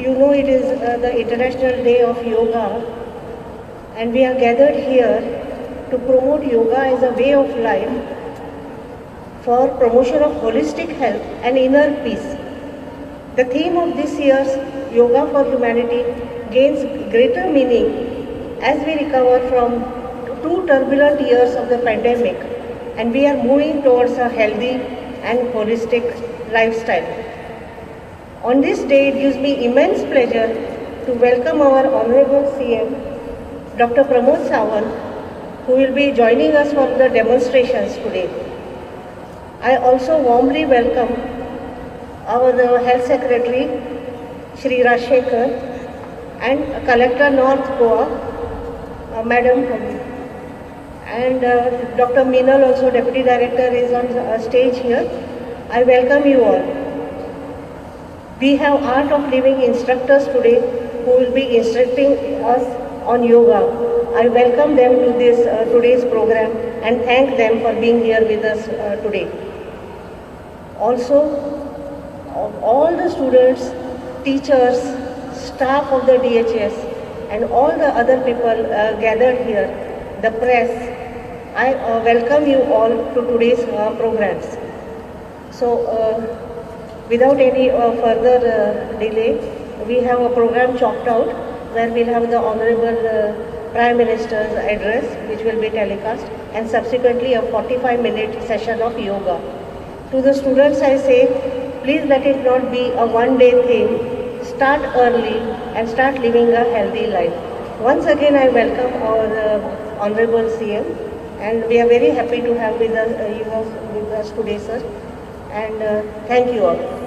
You know it is the International Day of Yoga, and we are gathered here to promote yoga as a way of life for promotion of holistic health and inner peace. The theme of this year's Yoga for Humanity gains greater meaning as we recover from 2 turbulent years of the pandemic and we are moving towards a healthy and holistic lifestyle. On this day, it gives me immense pleasure to welcome our Honorable CM, Dr. Pramod Sawant, who will be joining us for the demonstrations today. I also warmly welcome our Health Secretary, Shri Rajshekhar, and Collector North Goa, Madam, and Dr. Meenal, also Deputy Director, is on stage here. I welcome you all. We have Art of Living instructors today who will be instructing us on yoga. I welcome them to this today's program and thank them for being here with us today. Also, all the students, teachers, staff of the DHS and all the other people gathered here, the press, I welcome you all to today's programs. So, without any further delay, we have a program chalked out where we'll have the Honorable Prime Minister's address, which will be telecast, and subsequently a 45-minute session of yoga. To the students I say, please let it not be a one-day thing. Start early and start living a healthy life. Once again, I welcome our Honorable CM, and we are very happy to have with us today, sir. And thank you all.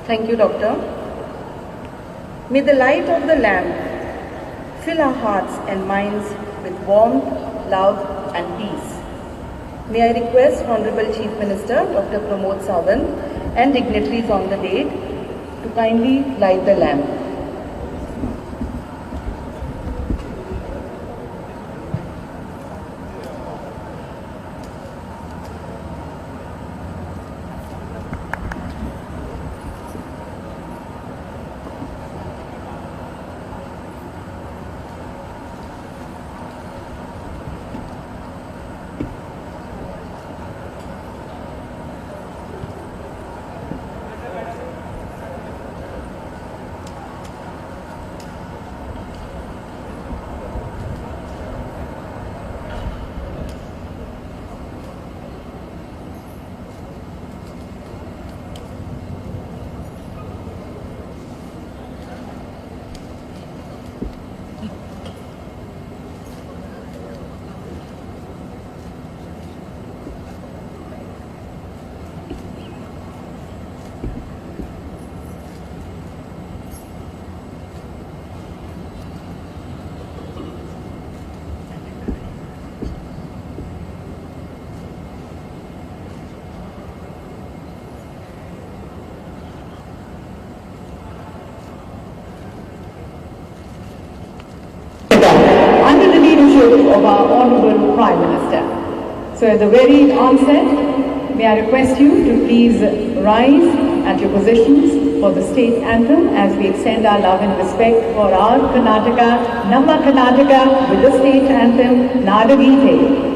Thank you, Doctor. May the light of the lamp fill our hearts and minds with warmth, love and peace. May I request Honorable Chief Minister Dr. Pramod Sawant and dignitaries on the dais to kindly light the lamp. Of our Honourable Prime Minister. So at the very onset, may I request you to please rise at your positions for the state anthem as we extend our love and respect for our Karnataka, Namma Karnataka, with the state anthem, Nadagite.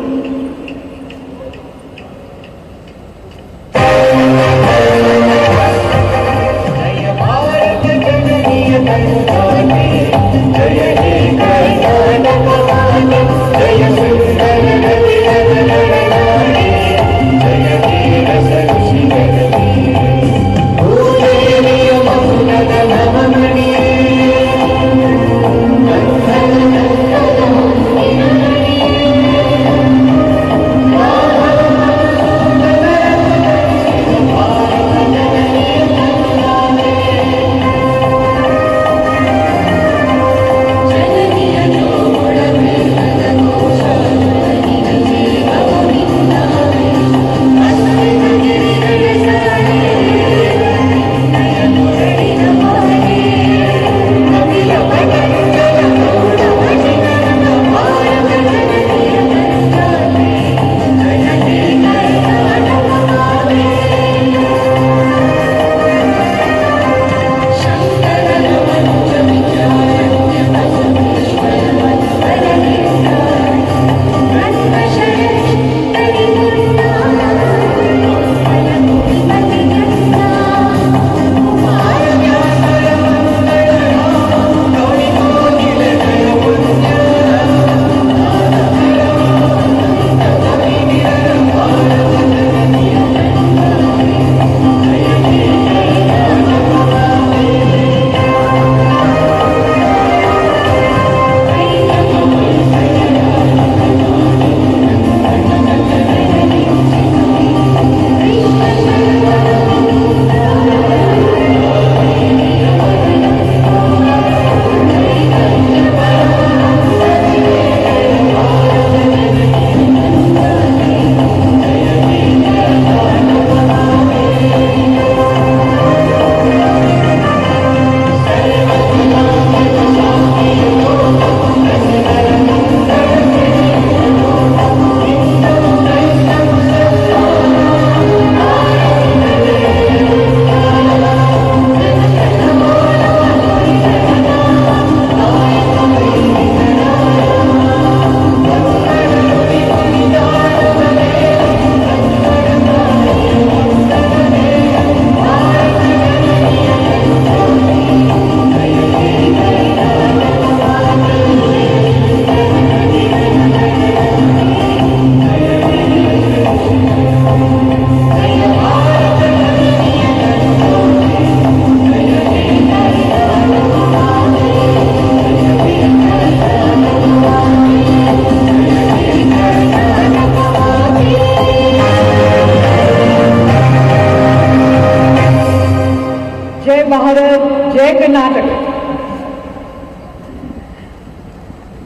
Bharat, Jai Karnataka.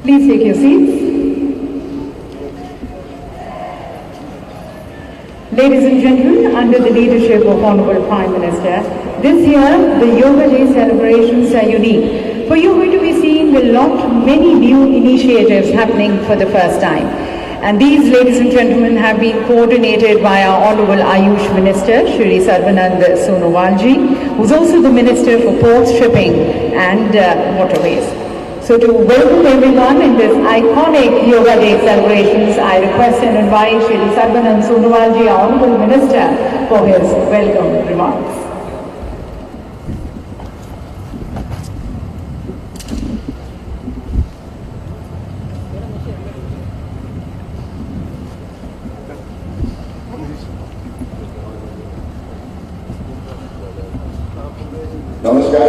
Please take your seats. Ladies and gentlemen, under the leadership of Honorable Prime Minister, this year the Yoga Day celebrations are unique. For you are going to be seeing many new initiatives happening for the first time. And these, ladies and gentlemen, have been coordinated by our Honorable Ayush Minister, Shri Sarvanand Sonowalji, who's also the Minister for Ports, Shipping and Waterways. So to welcome everyone in this iconic Yoga Day celebrations, I request and invite Shri Sarvanand Sonowalji, our Honorable Minister, for his welcome remarks. Namaskar.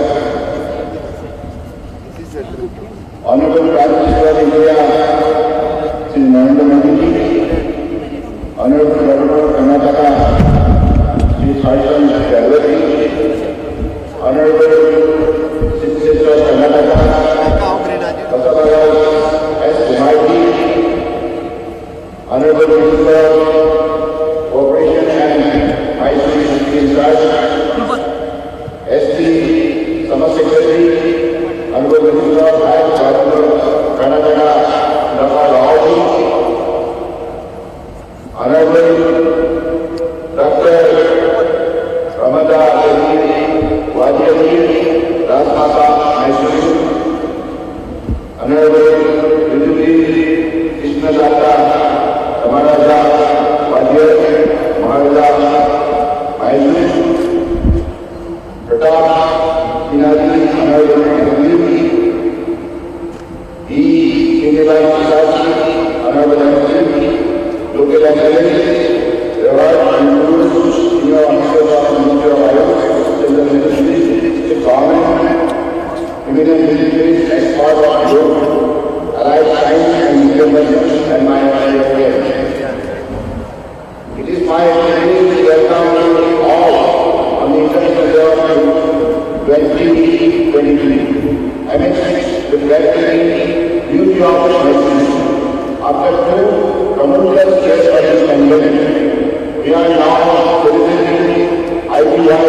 Honorable Prime Minister of India, Shri Narendra Modi ji, Honorable Governor of Karnataka, Shri Shyama, Honorable Chief Minister of Karnataka, Prasad S. Mukherjee, Honorable Minister of Cooperation and High Security in charge, ST Summer Secretary, Honorable Minister of Karnataka, Dr. Raoji, Honorable Dr. Ramada Wajiyati, Rajmata Mysuru, Honorable Ridhvi Krishnadata, Ramaraja Wajiyati, Maharaja Mysuru, Pratap Pinadi, Honorable Honorable MC, local excellence, reward and rules, senior officers of the Ministry of Iron, Central Ministry, the government, eminent dignitaries, experts of yoga, allied science and media persons, and my friends. It is my privilege to welcome you all on the International Day of 2023. I mention with gratitude, New York, after two tumultuous years of this pandemic, we are now celebrating IPI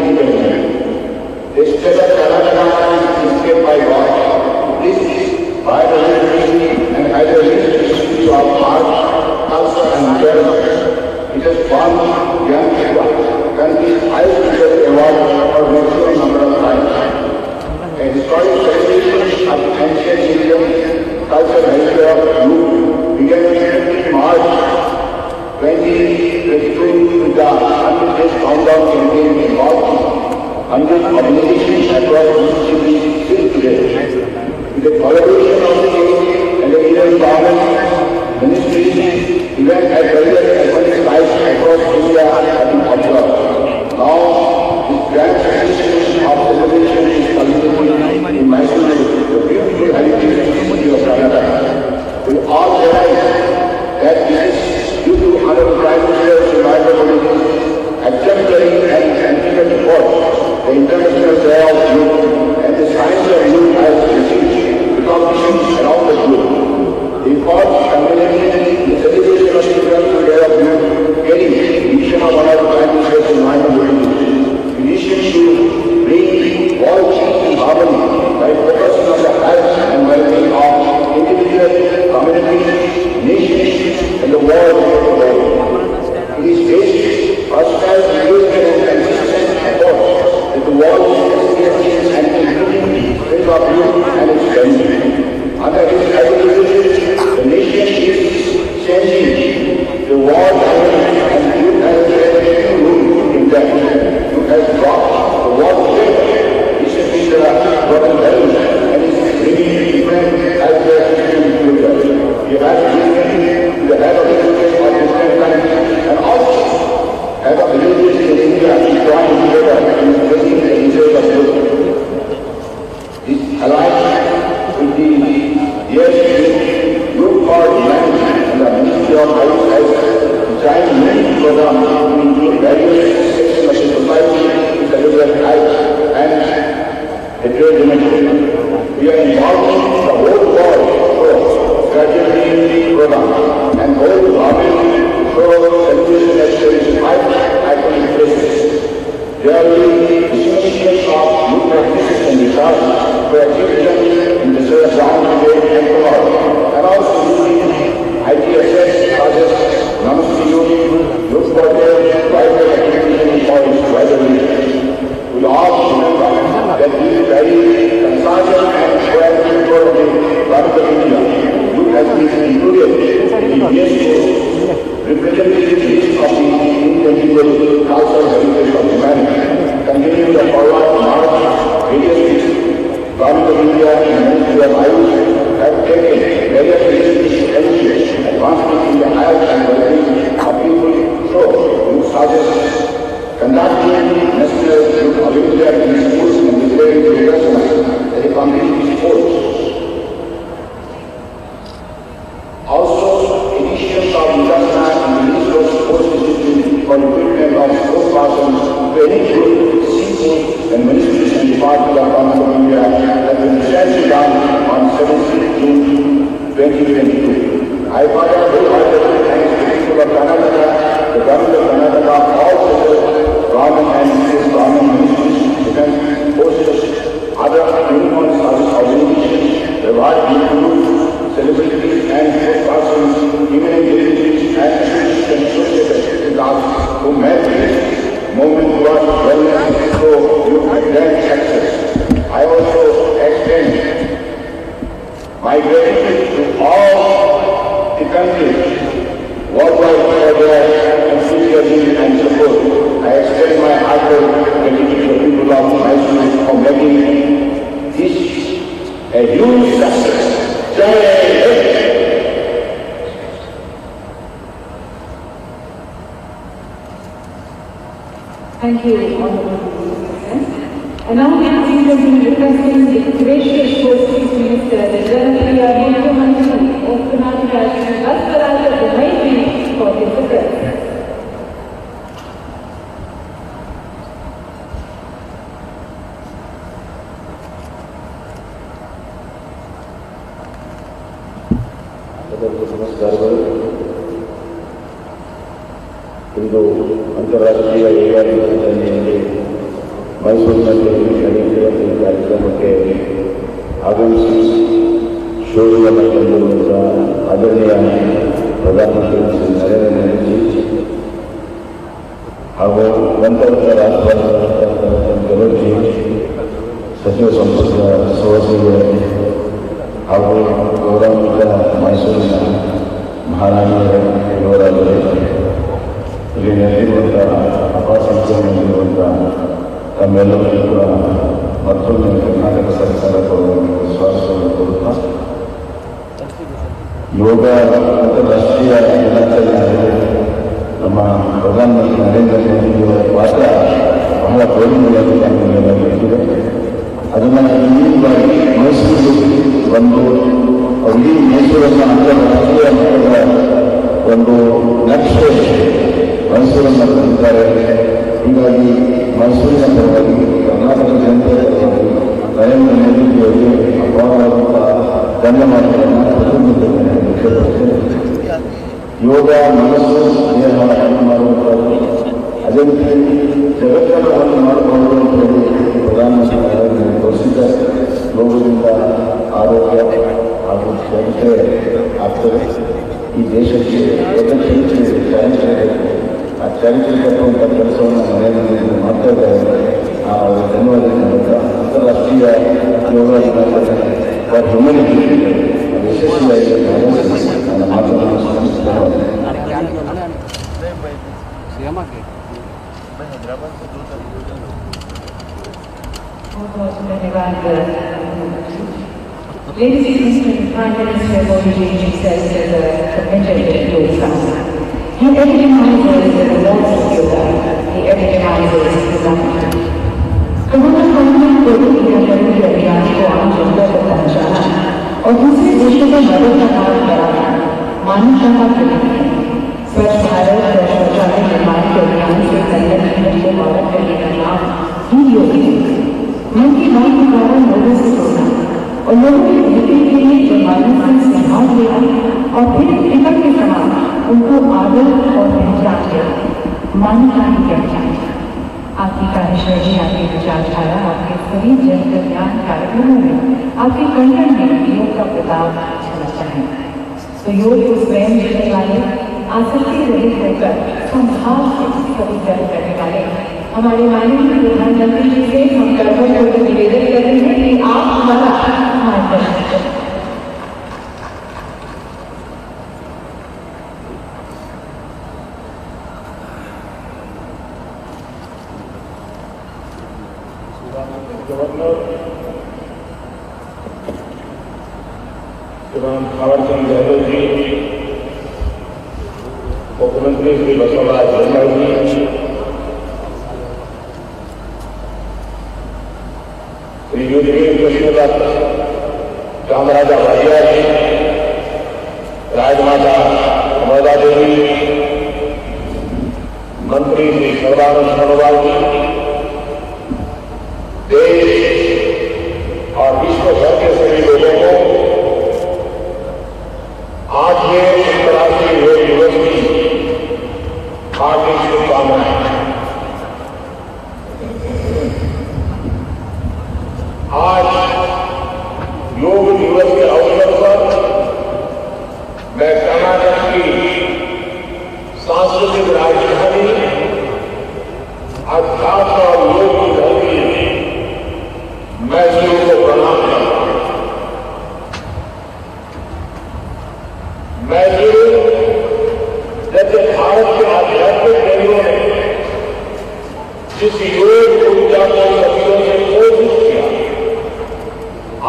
independence. The state of Karnataka is escaped by God. This biodiversity and has a rich history of art, culture and culture. It has won young people, country's highest leadership award for maximum number of times. A historic celebration of ancient Indian cultural heritage of youth began in March 2022 with the 100-day countdown campaign in Boston. Hundreds of nations across the still today. With the collaboration of the state and the Indian government, ministries, events at various iconic sites across India have been observed. Now, this grand tradition of celebration is culminating in Mysuru, the beautiful heritage city of Karnataka. We all realize that this is due to Honorable Prime Minister Narendra Modi's exemplary and continuous support. The International Day of Youth and the Science of Youth has received recognition around the globe. The effort culminating in the celebration of the International Day of Youth carries the mission of Honorable Prime Minister Narendra Modi. Mission to bring all things in harmony by focusing on the health and well-being of individuals, communities, nations, and the world today. It is this personal engagement and consistent effort that the world experiences and including the spirit of youth and its value. Under his administration, the nation is changing the world and youth has a role in that. Youth has brought the world together. This is the global value and is bringing different as a he has given the head of education of different countries and also head of religions in India is joined together and is bringing the interest of youth. This alliance with the youth for humanity and the Ministry of Health has designed many programs to include various sections of the society to celebrate health limited. We are involving the whole world through gradually program and whole government through celebration lectures, 5 iconic places. There will be dissemination of new practices and research to activism in the ground today and tomorrow. And also using ITSS projects, Namaste Youth Portal, wider activism for its wider reach. We all remember that this is very conservative and proactive control of the Government of India. Youth has been included in UNESCO representative list of the intangible cultural heritage of humanity. Continuing the forward march, various Government of India and Ministry of Ayush have taken various initiatives, advancements in the health and well-being of people. So, we suggest conducting national youth Olympiad in schools and declaring the investment as a community sport. Also, initiatives of investment in the list of sports disciplines for equipment of sports persons, training group, schools and ministries and departments of Government of India have been recently done on 17th June 2022. I further wholeheartedly thank the people of Karnataka, the Government of Karnataka, all government and state government ministries, defense forces, other uniformed service organizations, reward people, celebrities and sports persons, eminent dignitaries and associated with us who made this movement towards wellness through grand success. I also extend my gratitude to all the countries worldwide for their enthusiasm and support. I extend my heartfelt gratitude to the people of Mysore for making this a huge success. Jai Hind! Thank you, Honorable President. And now we are requesting the gracious Sports Minister, the Honorable Mukherjee of Karnataka, to Prasad the Maitri for his address. ಇಂದು ಅಂತಾರಾಷ್ಟ್ರೀಯ ಯೋಗ ದಿನಾಚರಣೆಯಲ್ಲಿ ಮೈಸೂರಿನಲ್ಲಿ ನಡೆಯುತ್ತಿರುವ ಈ ಕಾರ್ಯಕ್ರಮಕ್ಕೆ ಆಗಮಿಸಿ ಶೋಧವನ್ನು ತಂದಿರುವಂಥ ಆದರಣೀಯ ಪ್ರಧಾನಮಂತ್ರಿ ಶ್ರೀ ನರೇಂದ್ರ ಮೋದಿ ಹಾಗೂ ನಂತರದ ರಾಷ್ಟ್ರಪತಿ ಗೆಲುಜಿ ಸಚಿವ ಸಂಪುಟದ ಸಹೋದರಿಯರು ಹಾಗೂ ಗೌರವಾನ್ವಿತ ಮೈಸೂರಿನ ಮಹಾರಾಣಿಯರು ಯುವರಾಜರು ಇಲ್ಲಿ ನೆರೆದಿರುವಂಥ ಅಪಾಸಂಖ್ಯೆಯಲ್ಲಿರುವಂಥ ತಮ್ಮೆಲ್ಲರಿಗೂ ಕೂಡ ಮತ್ತೊಮ್ಮೆ ಕರ್ನಾಟಕ ಸರ್ಕಾರ ಕೊಡುವಂಥ ಸ್ವಾಗತವನ್ನು ಕೊಡುತ್ತಾ ಯೋಗ ಅಂತಾರಾಷ್ಟ್ರೀಯ ದಿನಾಚರಣೆ ನಮ್ಮ ಪ್ರಧಾನಮಂತ್ರಿ ನರೇಂದ್ರ ಮೋದಿಯವರ ಪಾತ್ರ ಬಹಳ ಗೌರವವಾಗಿ ನಮಗೆಲ್ಲರಿಗಿದೆ. ಅದನ್ನು ಈ ಬಾರಿ ಮೈಸೂರಿಗೆ ಒಂದು ಇಡೀ ಮೈಸೂರನ್ನು ಅಂತಾರಾಷ್ಟ್ರೀಯ ಮಟ್ಟದ ಒಂದು ನಕ್ಷೆ ಮೈಸೂರನ್ನು ತಂದಿದ್ದಾರೆ. ಹೀಗಾಗಿ ಮೈಸೂರಿನ ಪರವಾಗಿ ಕರ್ನಾಟಕ ಜನತೆಯ ಪರವಾಗಿ ನರೇಂದ್ರ ಮೋದಿಯವರಿಗೆ ಅಪಾರವಾದಂತಹ ಧನ್ಯವಾದಗಳನ್ನು ಪ್ರತಿನಿಧಿಸುತ್ತೇನೆ. ಯೋಗ ಮನಸ್ಸು ದೇಹ ಮಾಡುವಂಥದ್ದು, ಅದೇ ರೀತಿ ಜಗತ್ತನ್ನು ಮಾಡಬಹುದು ಅಂತ ಹೇಳಿ ಪ್ರಧಾನಮಂತ್ರಿ ತೋರಿಸಿದ್ದಾರೆ. ಯೋಗದಿಂದ ಆರೋಗ್ಯ ಹಾಗೂ ಜನತೆ ಆಗ್ತದೆ. ಈ ದೇಶಕ್ಕೆ ದೊಡ್ಡ ಚರಿತ್ರೆ ಚಾರಿತ್ರಿಕಬೇಕು. ಆ ಚಾರಿತ್ರಿಕ ಕಟ್ಟುವಂಥ ಕೆಲಸವನ್ನು ನರೇಂದ್ರ ಮೋದಿ ಮಾಡ್ತಾ ಇದ್ದಾರೆ. ಅವರು ಧನ್ಯವಾದ ಅಂತಾರಾಷ್ಟ್ರೀಯ ಯೋಗ ದಿನಾಚರಣೆ ಫಾರ್ ಹ್ಯುಮ್ಯಾನಿಟಿ ಯಶಸ್ವಿಯಾಗಿ ನನ್ನ ಮಾತನ್ನು ಸ್ಮರಿಸುತ್ತೇನೆ. Ladies and gentlemen, Prime Minister Mukherjee himself is committed to yoga. He epitomizes the results of yoga. He epitomizes design. Goemkarponn को टीकाकरण के अभियान को आम जनता तक पहुंचाना और दूसरे देशों में मदद का काम कराना मानवता का प्रतीक है। स्वच्छ भारत और शौचालय निर्माण के अभियान से कल्याण को भारत करने का नाम ही योग है। मन की बात के द्वारा लोगों से जोड़ना और लोगों की बेहतरी के लिए जमानत से सुझाव देना और फिर टिकट के समान उनको आदर और पहचान देना, मान्यता की पहचान। आपकी कार्यशैली, आपकी विचारधारा, आपके सभी जन कल्याण कार्यक्रमों में, आपके कंठन में योग का प्रताप झलकता है। तो योग को स्वयं जीने वाले, आसक्ति रहित होकर संभाव से सभी कर्म करने वाले हमारे माननीय प्रधानमंत्री जी से हम कर्मों को निवेदन कर रहे हैं कि आप हमारा मार्गदर्शन करें। गवर्नर श्रीमान थावरचंद गहलोत जी, मुख्यमंत्री श्री बसवराज जी, श्री योगेश कृष्णदत्त, रामराजा भाटिया जी, राजमाता अमृता देवी, मंत्री श्री सर्वानंद सोनोवाल जी, देश और विश्व भर के सभी लोगों को आज के अंतर्राष्ट्रीय योग दिवस की हार्दिक शुभकामनाएं। आज योग दिवस के अवसर पर मैं कर्नाटक की सांस्कृतिक राजधानी अध्यात्म और योग की धरती मैसूर को प्रणाम करता हूं। मैसूर जैसे भारत के आध्यात्मिक केंद्रों ने जिस योग ऊर्जा को सदियों से कोशिश किया,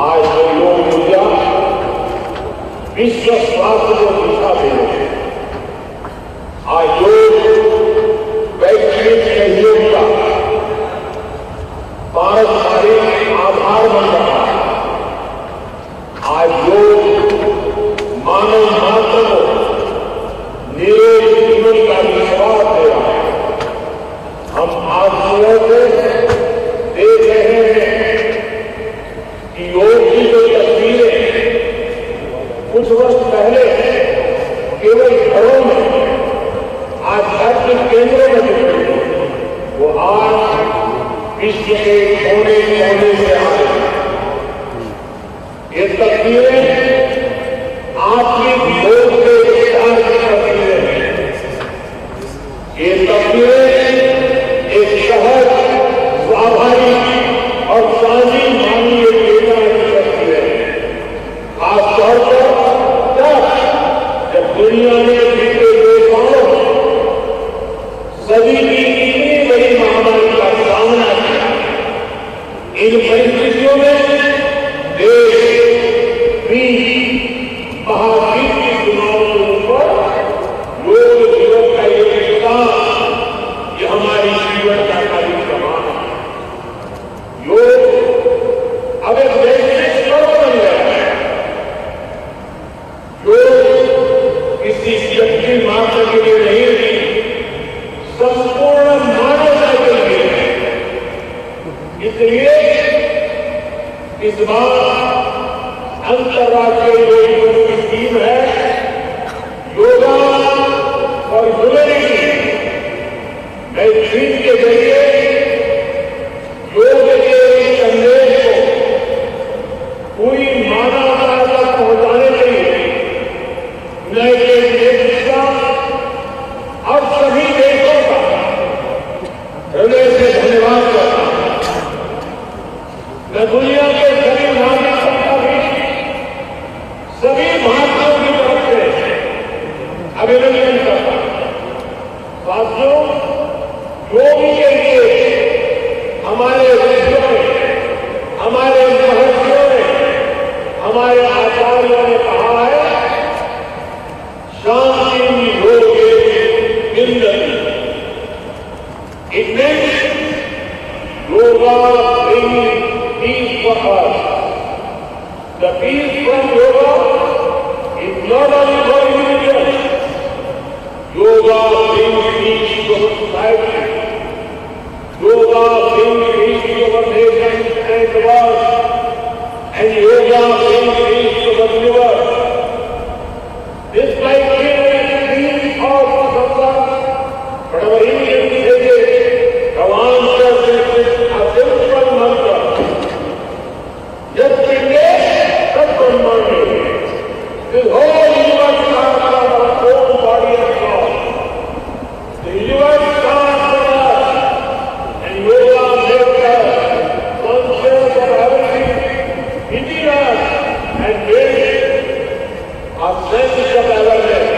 आज वो योग ऊर्जा विश्व स्वास्थ्य को दिशा दे रही है। आज योग वैश्विक सहयोग का पारस्परिक आधार बन रहा है। आज योग मानव मात्र को निरोग जीवन का विश्वास दे रहा है। हम आज सुबह से देख रहे हैं कि योग की जो तस्वीरें कुछ वर्ष पहले केवल घरों में, आध्यात्मिक केंद्रों में दिख रही थी, वो आज विश्व के कोने कोने से आ रही है। ये तस्वीरें आत्मिक योग के विचार की तस्वीरें हैं। ये तस्वीरें एक सहज, स्वाभाविक और साझी मानवीय चेतना की तस्वीरें हैं। खासतौर पर जब दुनिया ने बीते 2 सालों सदी की इतनी बड़ी महामारी का सामना किया, इन परिस्थितियों में देश भी महावीर की चुनाव के ऊपर योग दिवस का ये विश्वास, ये हमारी जीवनता का भी प्रमाण है। योग अब एक वैश्विक पर्व बन गया है। योग किसी व्यक्ति मात्र के लिए नहीं, संपूर्ण मानवता के लिए है। इसलिए इस बार अंतर्राष्ट्रीय योग दिवस की थीम है योगा और ह्यूमैनिटी। मैं इस थीम के जरिए योग के इस संदेश को पूरी मानवता तक पहुंचाने के लिए यूनाइटेड नेशंस का और सभी देशों का हृदय से धन्यवाद करता हूं। मैं दुनिया के सभी नागरिकों का भी, सभी भारतीयों की तरफ से अभिनंदन करता हूं। साथियों, योग के लिए हमारे ऋषियों ने, हमारे महर्षियों ने, हमारे आचार्यों ने कहा है, शांति योगे विन्दति। It means yoga brings peace for us. The peace from yoga is not only for individuals. Yoga brings peace to society. Yoga brings peace to our nation and the world, and yoga brings peace to the universe. Despite being extreme of someone, but our Indian sages have answered with a simple mantra. Just India, that's one mantra. This whole universe starts from our own body and soul. The universe starts from us, and yoga makes us conscious of everything within us and builds a sense of awareness.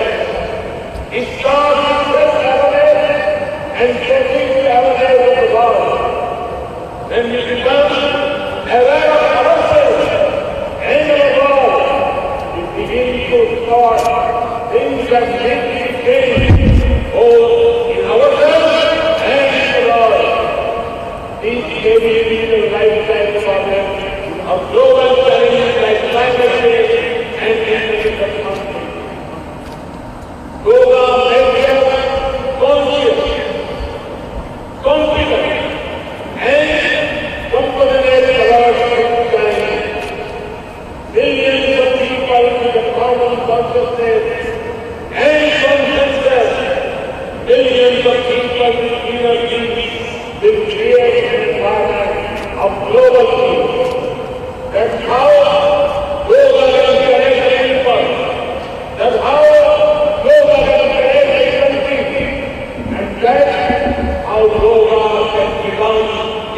It starts with self-awareness and proceeds to awareness of the world. When we become aware of ourselves and our world, we begin to start things that need to be changed, both in ourselves and in the world. These may be the lifestyle problems of global challenges like climate change and international conflict. Yoga makes us conscious, confident, and compassionate towards humankind. Millions of people with a common consciousness and consciousness, millions of people with inner peace will create an environment of global peace. That's how yoga can connect people. That's how yoga can connect the country. And that's how yoga can become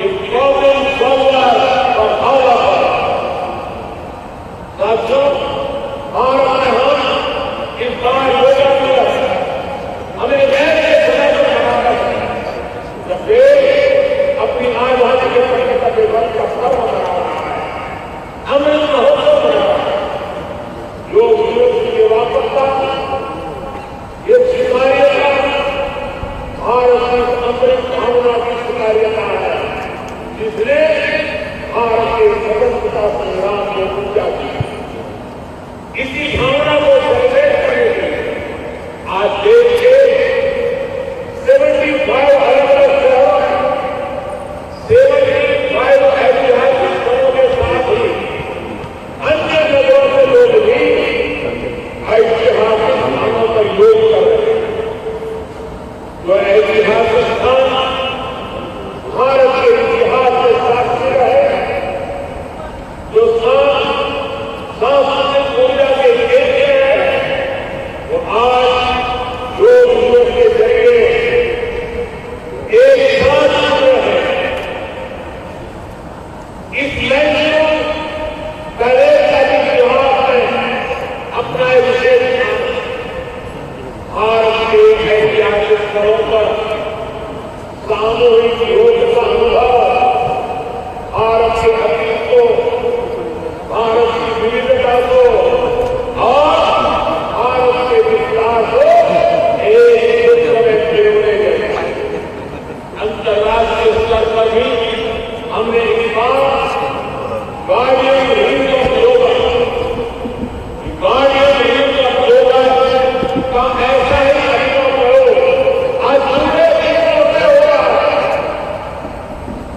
a problem solver for all of us. साथियों, भारत में हम इस बार योगा दिवस हमें वैसे समय पर मनाना चाहिए जब देश अपनी आजादी के 75वें वर्ष का पर्व मना रहा है, अमृत महोत्सव मना रहा है। योग दिवस की ये वापसता, ये स्वीकार्यता भारत की अमृत भावना की स्वीकार्यता है, जिसने भारत के स्वतंत्रता संग्राम को ऊंचा किया। इसी भावना को सेलिब्रेट करने के लिए आज देश के 75 अलग-अलग शहरों में 75 ऐतिहासिक स्थलों के साथ ही अन्य जगहों से लोग भी ऐतिहासिक स्थानों पर योग कर रहे हैं। जो ऐतिहासिक स्थान भारत के इतिहास के साक्षी रहे, जो सांस्कृतिक ऊर्जा के केंद्र हैं, वो आज योग दिवस के जरिए एक साथ जुड़ रहे हैं। इस महत्वपूर्ण पहले का इतिहास में अपना एक विशेष स्थान भारत के ऐतिहासिक स्थलों पर सामूहिक योग का अनुभव भारत के अतीत को, भारत की विविधता को और भारत के विस्तार को एक दूसरे में जोड़ने गए। अंतर्राष्ट्रीय स्तर पर भी हमने इस बार गार्डियन रिंग ऑफ योगा का ऐसा ही कार्यक्रम आज पूरे विश्व में हो रहा है।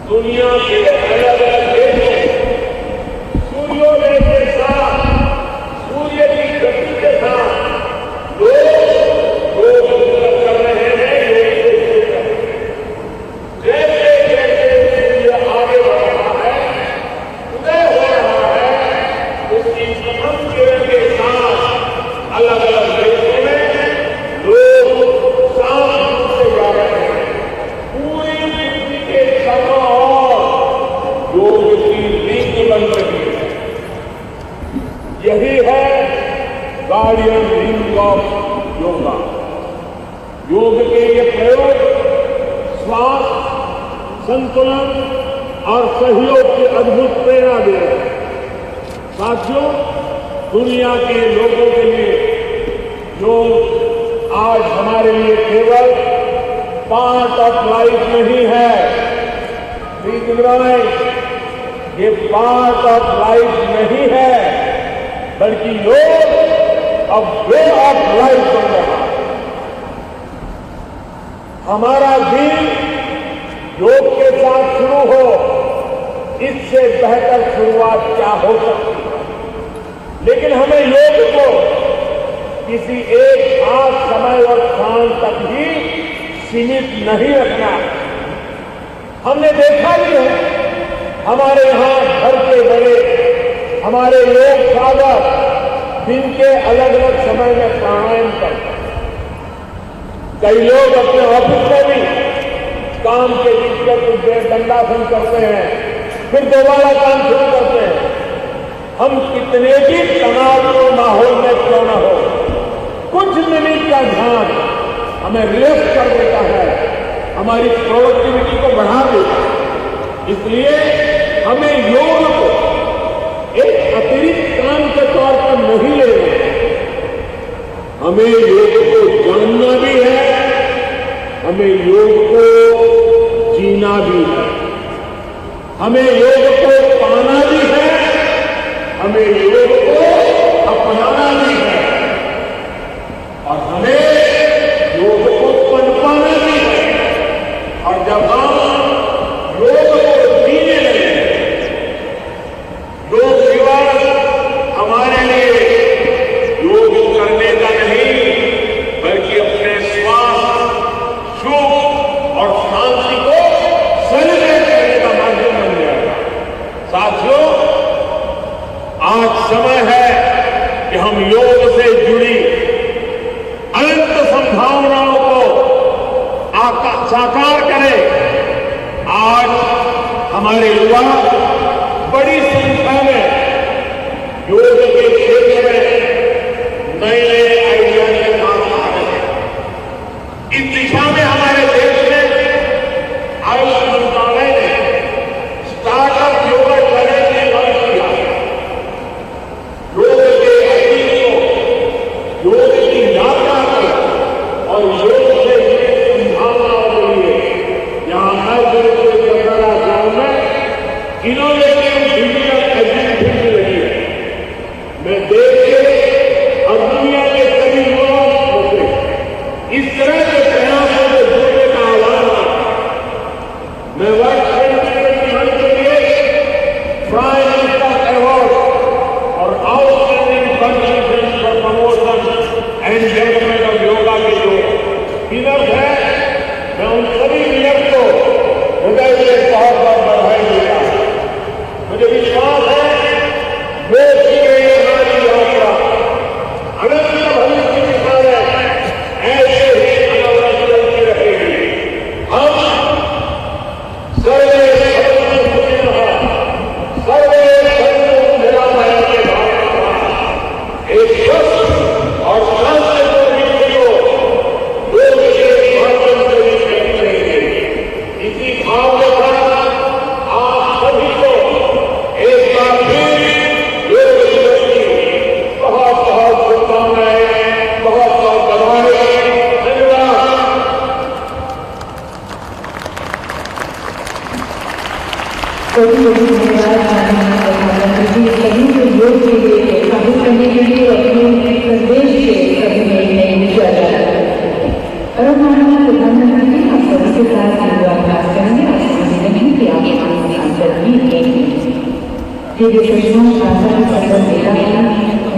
दुनिया के अलग-अलग देशों सूर्योदय के साथ, सूर्य की गति के साथ लोग कर रहे हैं, योग कर रहे हैं। जैसे जैसे सूर्य आगे बढ़ रहा है, उदय हो रहा है, उसकी प्रथम किरण के साथ अलग-अलग देशों में लोग शाम से जा रहे हैं। पूरी पृथ्वी के चारों ओर योग की रिंग बन रही है। यही है गार्डियन रिंग ऑफ योगा। योग के ये प्रयोग श्वास, संतुलन और सहयोग की अद्भुत प्रेरणा दे रहे हैं। साथियों, दुनिया के लोगों के लिए योग आज हमारे लिए केवल पार्ट ऑफ लाइफ नहीं है। ये पार्ट ऑफ लाइफ नहीं है, बल्कि योग अब वे ऑफ लाइफ बन रहा है। हमारा दिन योग के साथ शुरू हो, इससे बेहतर शुरुआत क्या हो सकती है। लेकिन हमें योग को किसी एक खास समय और स्थान तक ही सीमित नहीं रखना। हमने देखा भी है, हमारे यहाँ घर के बड़े, हमारे योग साधक दिन के अलग अलग समय में प्राणायाम करते हैं। कई लोग अपने ऑफिस में भी काम के बीच में कुछ देर दंडासन करते हैं, फिर दोबारा काम शुरू करते हैं। हम कितने भी तनावपूर्ण माहौल में क्यों न हो, कुछ मिनट का ध्यान हमें रिलैक्स कर देता है, हमारी प्रोडक्टिविटी को बढ़ा देता है। इसलिए हमें योग को एक अतिरिक्त काम के तौर पर नहीं लेना, हमें योग को जानना भी है, हमें योग को जीना भी है, हमें योग को पाना भी है, हमें योग को अपनाना भी है, और हमें योग को पनपाना भी है। और जब हम योग को जीने लगे, योग केवल हमारे लिए योग करने का नहीं, बल्कि अपने स्वास्थ्य, सुख और शांति को सेलिब्रेट करने का माध्यम बन जाएगा। साथियों, आज समय है कि हम योग से जुड़ी अनंत संभावनाओं को साकार करें। आज हमारे युवा बड़ी संख्या में योग के क्षेत्र में नए नए आइडिया के साथ आ रहे हैं। इस दिशा में हमारे देश में आयुष मंत्रालय ने स्टार्टअप योगा चैलेंज लॉन्च किया। योग के अतीत को, योग की यात्रा को और योग से जुड़ी संभावनाओं के लिए यहां मैं जगरा गांव में इनोवेटिव डिजिटल एजेंसी लगी है। मैं देश के और दुनिया के सभी युवाओं से इस तरह के प्रयासों से जुड़ने का आह्वान करता हूं। मैं वर्ष 2021 के लिए प्राइम मिनिस्टर अवार्ड और outstanding contribution for promotion and development of yoga के जो विनर्स हैं, मैं उन सभी विनर्स को हृदय से बहुत बहुत बधाई देता हूं। मुझे विश्वास है योग की ये हमारी यात्रा अनंत भविष्य की तरह ऐसे ही अनवरत चलती रहेगी। हम सर्वे सर्वे निरामय के भाव एक स्वस्थ और शांतिपूर्ण विश्व को योग के माध्यम से भी करते रहेंगे। इसी भाव के साथ आप सभी को एक बार फिर योग दिवस की बहुत बहुत शुभकामनाएं, बहुत बहुत बधाई। धन्यवाद। प्रधानमंत्री सभी को योग के लिए प्रोत्साहित करने के लिए अपने संदेश के सभी नए विचार और माननीय प्रधानमंत्री आप सभी के साथ योगाभ्यास करेंगे। आप समझेंगे कि आप सांसद भी हैं। ये विशेषण शासन संबंध देता है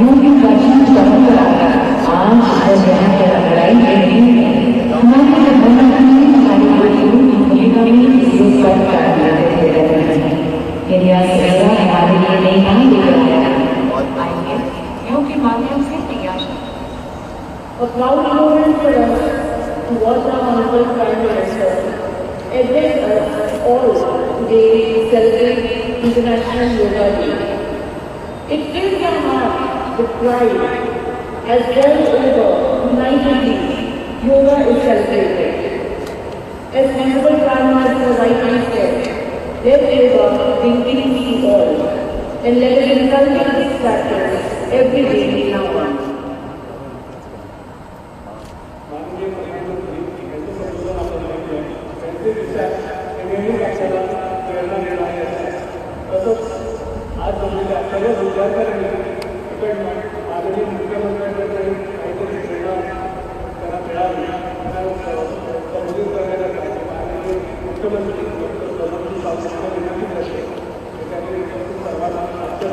योग की प्राचीन परंपरा आज और यहाँ पर लड़ाई दे रही है। हमारे प्रधानमंत्री हमारी भूमिका में योग का कार्य करते रहते हैं। यदि आप हमारे लिए नई बात लेकर आएंगे योग के माध्यम से तैयार A proud moment for us to watch our Honorable Prime Minister address us all today to celebrate International Yoga Day. It fills our heart with pride as well over unitedly yoga is celebrated. As Honorable Prime Minister rightly said, let yoga bring peace to all and let it inculcate this practice every day now on. आज सर्व विद्यार्थ्यांनी माननीय मुख्यमंत्र्यांकडे काहीतरी प्रेरणा त्यांना मिळावी संबोधित करण्यासाठी माननीय मुख्यमंत्री डॉक्टर प्रसाद यांना विनंती करते त्यानिमित्त सर्वांना आजच्या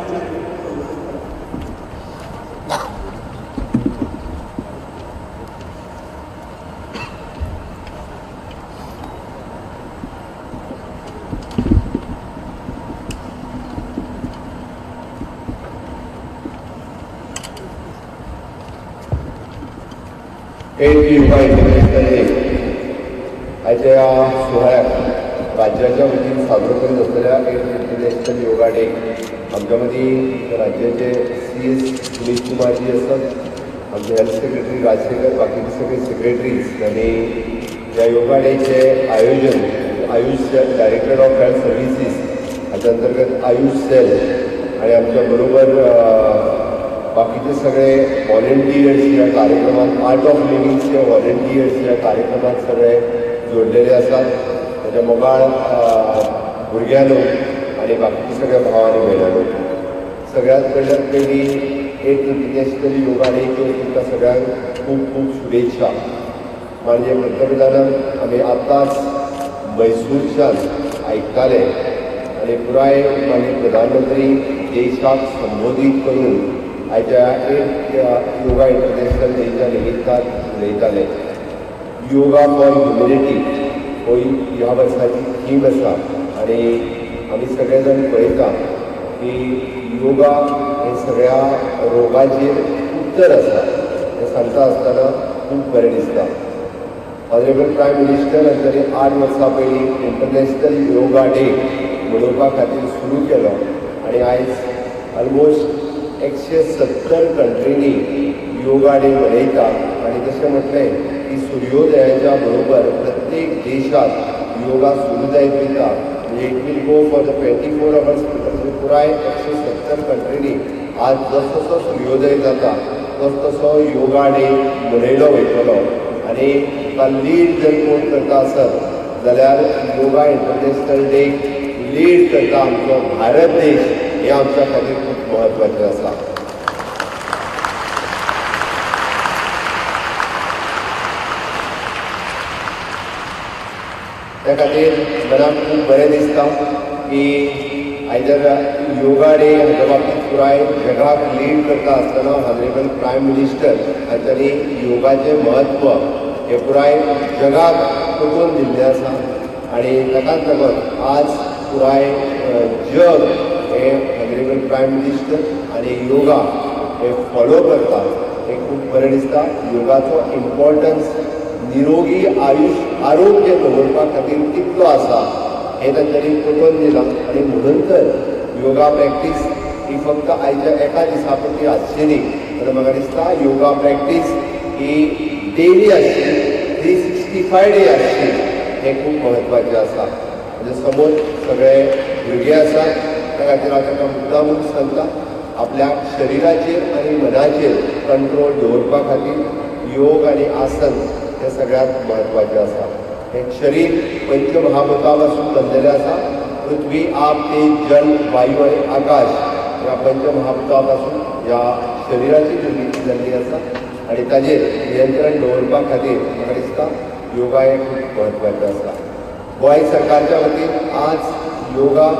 योगा इंटरनॅशनल डे आजच्या या सोहळ्यात राज्याच्या वतीन साजरो करीत असलेल्या इंटरनॅशनल योगा डे आमच्यामध्ये राज्याचे CS सुनील कुमारजी असतात, आमचे हेल्थ सेक्रेटरी राजशेखर, बाकीचे सगळे सेक्रेटरीज आणि या योगा डेचे आयोजन Ayush director of health services हाच्या अंतर्गत आयुष सेल आणि आमच्या बरोबर बाकीचे सगळे व्हॉलेंटियर्स या कार्यक्रमात आर्ट ऑफ लिव्हिंगचे व्हॉलेंटियर्स या कार्यक्रमात सगळे जोडलेले असतात. त्याच्या मोबाळ भुरग्यांनो आणि बाकीचे सगळ्या भावांनी बहिणांनो सगळ्यात पहिली एक इंटरनॅशनल योगा डेच्यो तुमकां सगळ्यांक खूब खूब शुभेच्छा. म्हणजे पंतप्रधानान आमी आतांच मैसूरच्यान आयकताले आणि पुराय माननीय प्रधानमंत्री देशाक संबोधीत करून आयच्या एक योगा इंटरनॅशनल डेच्या निमित्तान उलयताले. योगा फॉर ह्युमॅनिटी हो ह्या वर्साची थीम आसा आणि आमी सगळे जाण पळयता की योगा हे सगळ्या रोगाचेर उत्तर आसा हें सांगता आसतना खूब बरें दिसता. ऑनरेबल प्रायम मिनिस्टर हांच्यानी 8 वर्सां पयलीं इंटरनॅशनल योगा डे मनोवपा खातीर सुरू केलो आणि आयज ऑलमोस्ट 170 कंट्रीनी योगा डे मनयता आणि जशें म्हटलें की सूर्योदयाच्या बरोबर प्रत्येक देशात योगा सुरू जायत वयता. म्हणजे it will go for the 24 hours म्हणजे पुराय 170 कंट्रीनी आज जसो सूर्योदय जाता तसो योगा डे मनयलो वयतलो आणि लीड जर कोण करता आसत जाल्यार योगा इंटरनॅशनल डे लीड करता आमचो भारत देश हे आमच्या खातीर खूब म्हत्वाचें आसा. त्या खातीर मनाक खूब बरें दिसता की आयदर योगा डे हाच्या बाबतींत पुराय जगाक लीड करता आसतना ऑनरेबल प्रायम मिनिस्टर हांच्यांनी योगाचें म्हत्व हे पुराय जगाक पटोवन दिल्लें आसा आणि ताकाच लागून आज पुराय जग हे ऑनरेबल प्रायम मिनिस्टर आणि योगा हे फॉलो करता. हे खूब बरें दिसता. योगाचो इम्पॉर्टन्स निरोगी आरोग्य दवरपा खातीर कितलो आसा हें तांच्यांनी पटोवन दिलां आणि म्हणून तर योगा प्रॅक्टीस ही फक्त आयच्या एका दिसा पुरती आसची न्ही, तर म्हाका दिसता योगा प्रॅक्टीस ही डेली आसची, 365 डे आसची. हें खूब म्हत्वाचें आसा. म्हणजे समोर सगळे भुरगे आसात त्या खातीर हांव तांकां मुद्दामून सांगता आपल्या शरिराचेर आनी मनाचेर कंट्रोल दवरपा खातीर योग आनी आसन हें सगळ्यांत म्हत्वाचें आसा. हें शरीर पंचमहाभूतां पासून बनलेलें आसा. पृथ्वी, आप, तेज, जल, वायू आनी आकाश ह्या पंचमहाभूतां पासून ह्या शरिराची निर्मिती जाल्ली आसा आनी ताजेर नियंत्रण दवरपा खातीर म्हाका दिसता योगा हें खूब म्हत्वाचें आसा. गोंय सरकारच्या वतीन आज योगा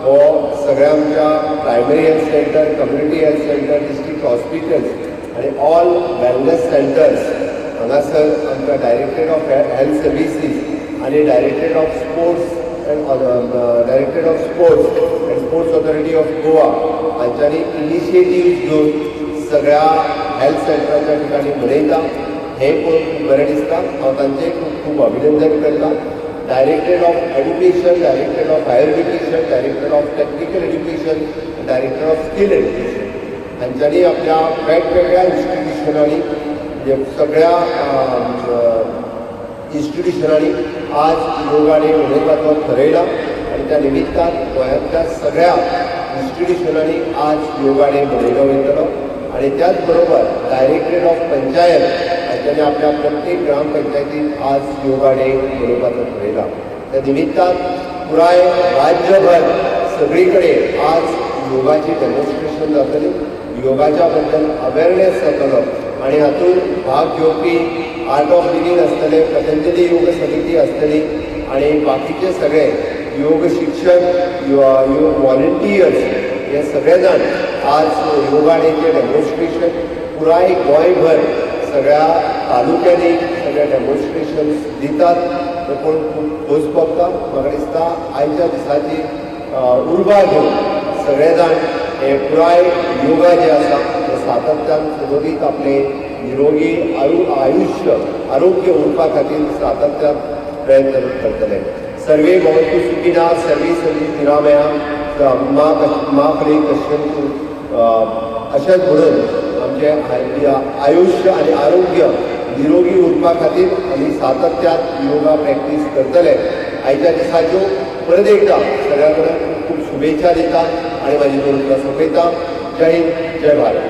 हो सगळ्या आमच्या primary health centre, community health centre, district hospitals आणि ऑल वेलनेस सेंटर्स हांगासर आमच्या डायरेक्टरेट ऑफ हेल्थ सर्विसीस आणि directorate of sports and sports authority of Goa हांच्यांनी इनिशिएटीव्ह घेवन सगळ्या हेल्थ सेंटराच्या ठिकाणी मनयता. हें पळोवन खूब बरें दिसता. हांव तांचें खूब खूब अभिनंदन करता. Directorate of education, directorate of higher education, directorate of technical education, director of skill education हांच्यांनी आपल्या वेगवेगळ्या इन्स्टिट्युशनांनी म्हणजे सगळ्या इन्स्टिट्युशनांनी आज योगा डे मनोवपाचो थारायला आणि त्या निमित्तान गोंयांतल्या सगळ्या इन्स्टिट्युशनांनी आज योगा डे मनयलो वयतलो. आणि त्याच बरोबर डायरेक्टरेट ऑफ पंचायत हांच्यांनी आपल्या प्रत्येक ग्रामपंचायतीत आज योगा डे मनोवपाचो थारायला. त्या निमित्तान पुराय राज्यभर सगळी कडेन आज योगाची डेमॉन्स्ट्रेशन जातली. योगाच्या बद्दल अवेरनेस जातलो आणि हातूंत भाग घेवपी आर्ट ऑफ लिव्हिंग आसतले, पतंजली योग समिती आसतली आणि बाकीचे सगळे योग शिक्षक योग व्हॉलेंटियर्स हे सगळे जाण आज योगा डेचे डेमॉन्स्ट्रेशन पुराय गोंयभर सगळ्या तालुक्यांनी सगळे डेमॉन्स्ट्रेशन्स दितात ते पळोवन खूब खोस भोगता. म्हाका दिसता आयच्या दिसाची उर्बा घेवन सगळे जाण हे पुराय योगा जे आसा ते सातत्यान फुलोरीत आपले निरोगी आयुष्य आरोग्य उरपा खातीर सातत्यान प्रयत्न करतले. सर्वे भवन्तु सुखिनः सर्वे सन्ति निरामया मा फले कश्यन्तु अशेंच म्हणून आमचे आयुष्य आनी आरोग्य निरोगी उरपा खातीर आमी सातत्यान योगा प्रॅक्टीस करतले. आयच्या दिसाच्यो परत एकदा सगळ्या कडेन खूब शुभेच्छा दिता आनी म्हाजी दोन तुका सोंपयता. जय हिंद जय भारत.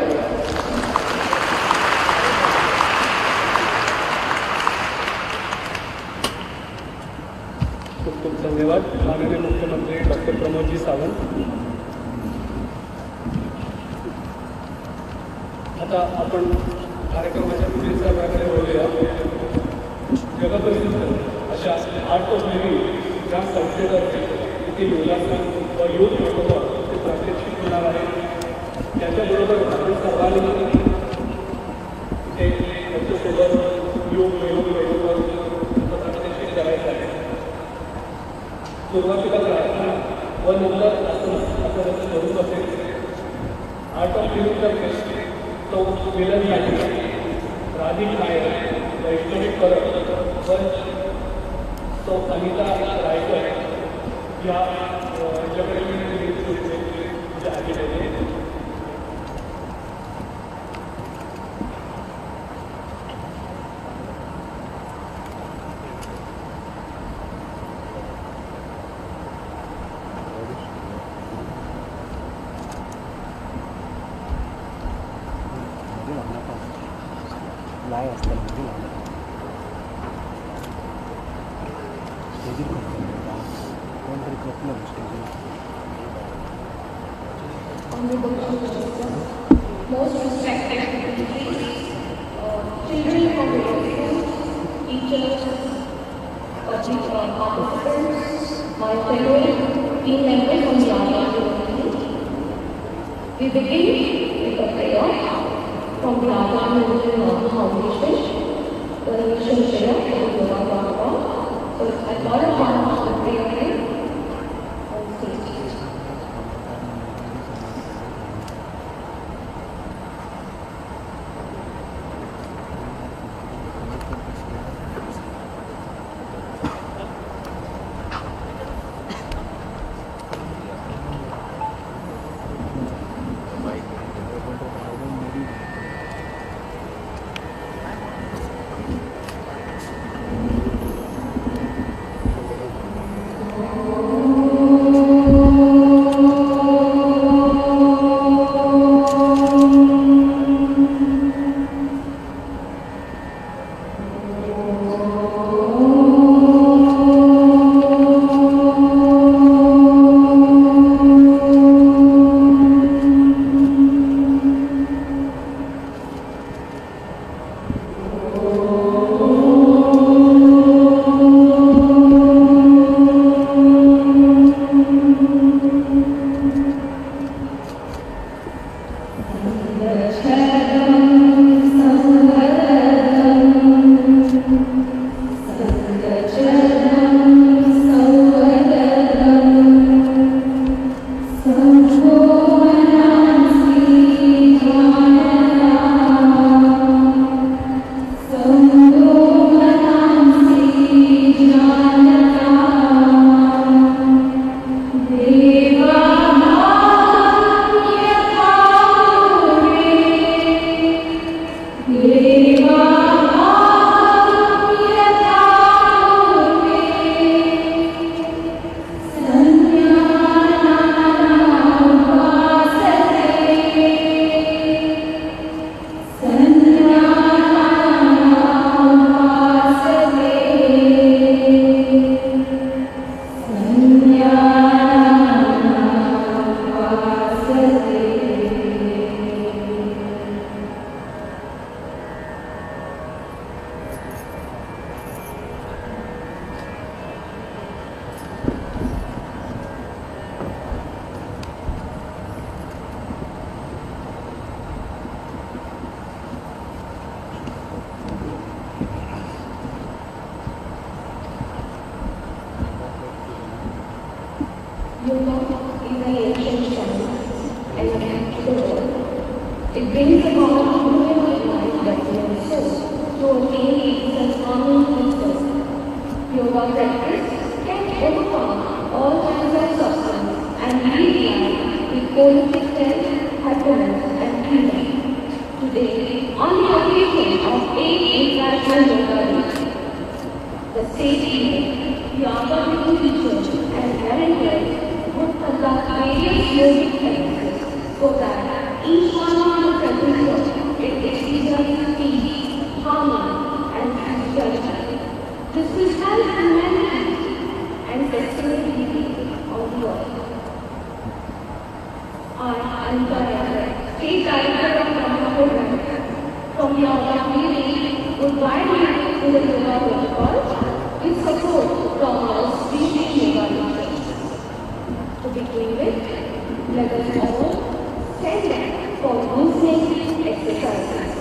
खूप खूप धन्यवाद माननीय मुख्यमंत्री डॉक्टर प्रमोदजी सावंत. आता आपण कार्यक्रमाच्या पुढील सहभागाकडे वळूया. जगप्रसिद्ध अशा आर्ट ऑफ लिव्हिंग ज्या संस्थेतर्फे इथे योगासन व योग प्रोटोकॉल ते प्रात्यक्षिक होणार आहे. त्याच्याबरोबर आपण सर्वांनी इथे त्याच्यासोबत योग प्रोटोकॉल प्रात्यक्षिक करायचं आहे. सुरुवातीला प्रार्थना व नंतर असं स्वरूप असेल. आर्ट ऑफ लिव्हिंगतर्फे तो मिलन नाईक, राधिक नायर, वैष्णवी परब व तो अनिता रायकर या यांच्याकडे जे आलेले आहेत. नाही असतं कोणतरी करत most respected children of the world, teachers, participants, my fellow team members from the Art University. We begin with a prayer from the Art University Foundation, the mission prayer for the Goemkarponn. So I call upon the prayer on stage. Yoga is an ancient science and a gift to the world. It brings about movement of mind, body and soul to attain peace and harmony with self. Yoga practice can overcome all kinds of suffering and lead life with holistic health, happiness and freedom. Today, on the occasion of 8th International Yoga Day, the state leader, the honorable teachers and parents would conduct various yogic practices so that each one of the present here can experience peace, harmony and spirituality. This will help humanity and sustainability of the earth. I am the State Director of Yoga Program from Yoga Meeting would guide you to the Yoga protocol with support from our British Yoga teachers. To begin with, let us all stand for loosening exercises.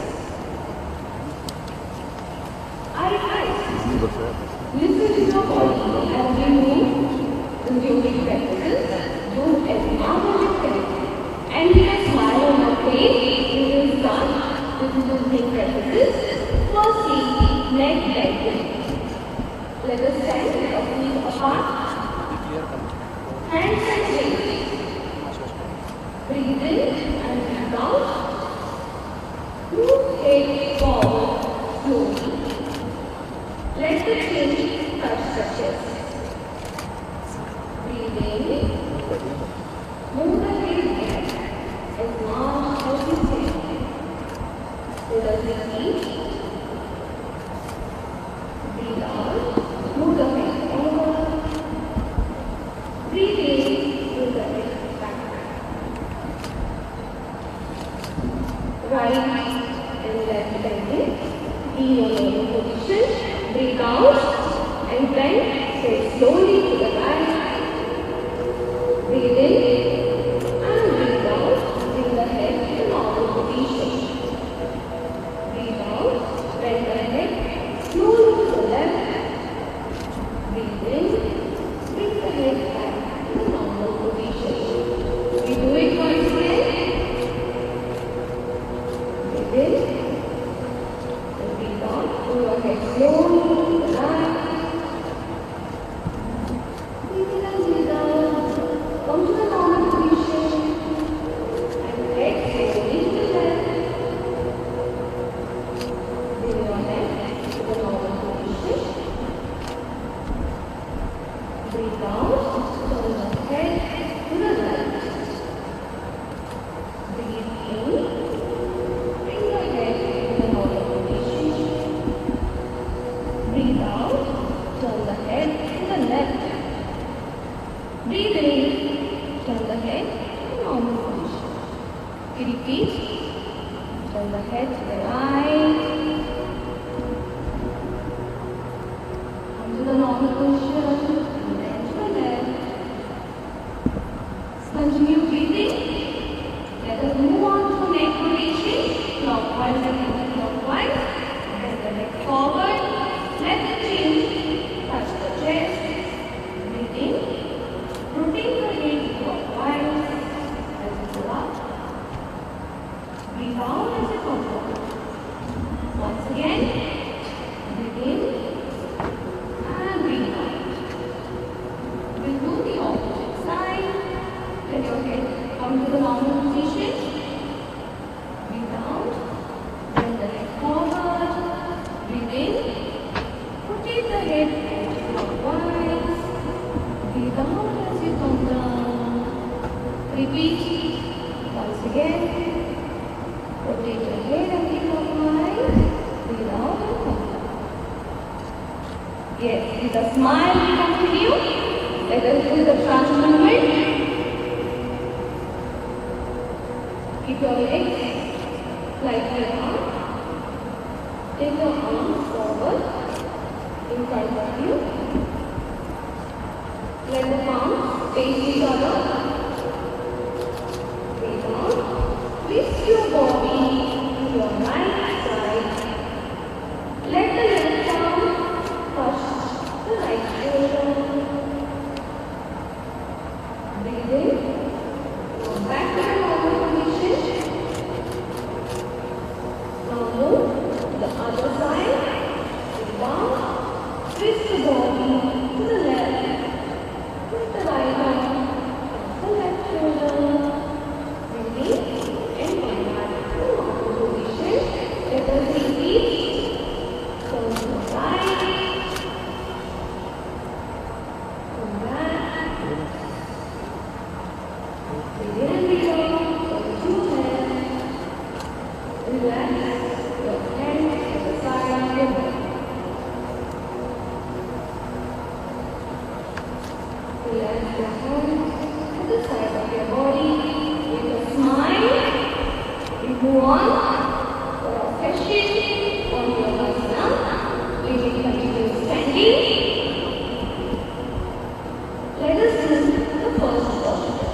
Listen to your body as we move the yogic practices. Do as much as you can. And with a smile on your face, we will start with loosening practices. Firstly, neck bending. Let us stand with our feet apart. Hands and legs. Breathe in and breathe out. Move head forward slowly. Let the chin touch the chest. Breathe in. Move the head back as much as you can. Let us repeat. Breathe out. Move the head forward. Breathe in. Move the head back. Right and left bending. In your normal position. Breathe out and bend, head slowly to the right. Breathe in and breathe out, bring the head to normal position. Breathe out, bend the head slowly to the left. Breathe in, bring the head back to the normal position. We do it once again. Breathe in. Pull your head slowly to the right. Breathe in and breathe out. Come to the normal position. And head slowly to the left. Bring your head to the normal position. Breathe out. Turn the head to the right. Breathe in. Bring your head to the normal position. Breathe out, turn the head to the left. Breathe in, turn the head to the normal position. Repeat, turn the head to the right. Come to the normal position, and then to the left. Continue breathing. Let us move on to neck rotation, clockwise and anti-clockwise. Bend the neck forward. Let the chin touch the chest. Breathe in. Rotate the head clockwise as you go up. Breathe out as you come down. Once again, breathe in and breathe out. We'll do the opposite side. Let your head come to the normal position. Breathe out. Bend the head forward. Breathe in. Rotate the head clockwise. Breathe out as you come down. Repeat once again. Rotate the head anti-clockwise. Breathe out and come down. Yes, with a smile we continue. Let us do the front movement. Keep your legs slightly up. Take your arms forward in front of you. Let the palms face each other. Breathe out. Twist your body to your right side. Let the left arm touch the right shoulder. Breathe in. Come back to the normal position. Now move to the other side. Sit down. Twist the body to the left. Put the right arm on the left shoulder. Breathe in and come back to the normal position. Let us repeat. Turn to the side. Come back. Breathe in and breathe out. Turn to hands. Relax your hands to the side of your body. Relax your hands to the side of your body. With a smile, we move on for our session on Yogasana. We will continue standing. Let us do the first posture,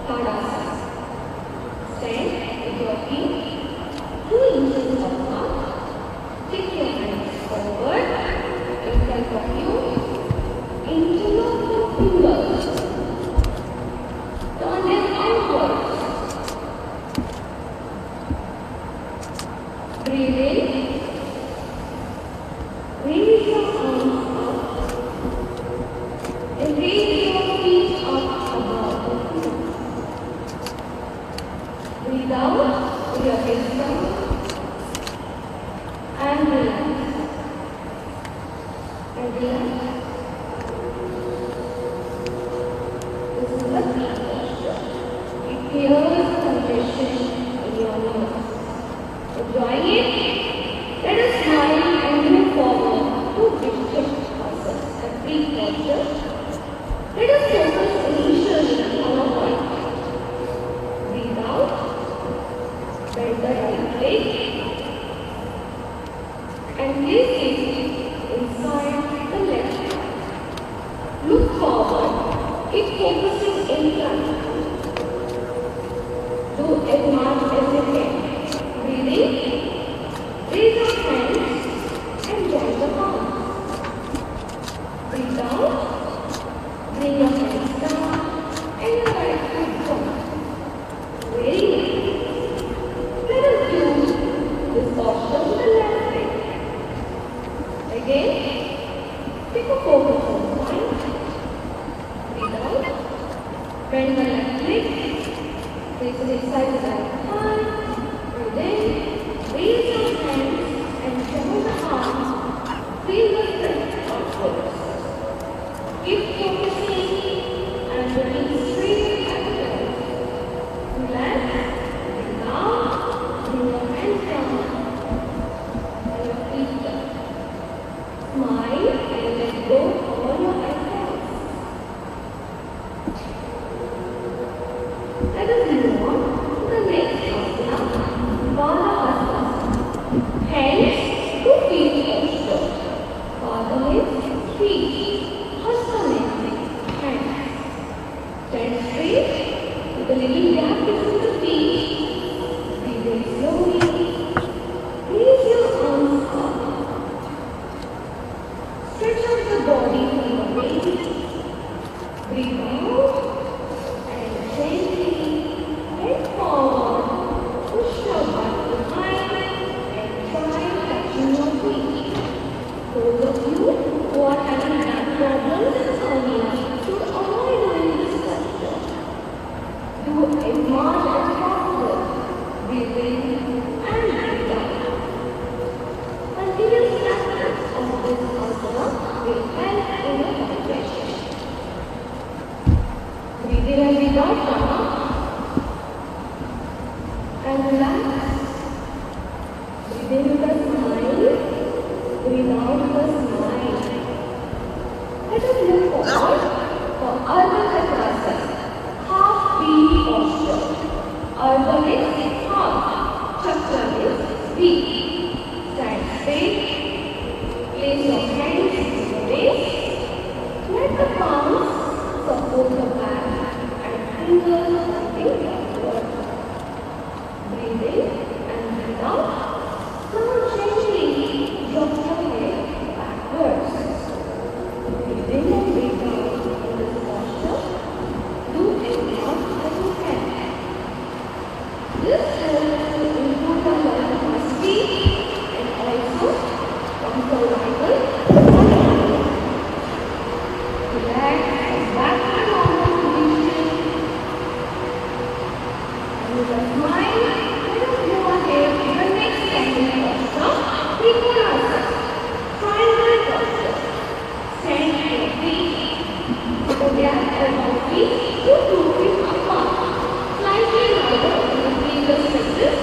Tadasana. Stand with your feet 2 inches apart. Take your hands forward in front of you. Interlock your fingers. Turn them outwards. Breathe in. Raise your arms up. And raise your feet up above the feet. Breathe out with your head down. And relax. And relax. This is the deep posture. It clears the congestion in your nerves. Enjoying it, let us smile and move forward to Goemkarponn, a deep posture. Let us focus initially on our body. Breathe out, bend the right leg, and place it inside the left arm. Look forward, keep focusing in front. Do as much as you can. Breathe in, raise your hands and join the palms. Breathe out, bring your hands down and your right foot down. Very nice. Let us do this posture with the left leg. Again, take a focus on the spine. Breathe out, bend the left leg, place it inside the right arm. Breathe in, raise your hands and join the arms. Feel the strength outwards. Keep focusing and looking straight at the left. Relax, breathe out, bring your hands down and your feet down. Smile and let go of all your eyebrows. Let us move on to the next asana, Asana. Hands to feet posture. Pada means feet. Hasta means hands. Stand straight with a little gap between the feet. Breathe in slowly. Raise your arms up. Stretch out the body from your waist. Breathe out and gently bend forward. Push your butt behind and try touching your feet. Those of you who are having back problems earlier should avoid doing this posture. Do as much as possible. Breathe in and breathe out. Continuous practice of this asana will help in your digestion. Breathe in and breathe out now. And relax. Breathe in with a smile. Breathe out with a smile. Let us move forward for advertisements. Half V posture. Ardha means half. Chakra means V. Stand straight. Place your hands in the waist. Let the palms support the back and fingers pointing downward. Breathe in and breathe out. Now gently drop your head backwards. Breathe in and breathe out in this posture. Do as body to move it apart, slightly louder in the previous stretches.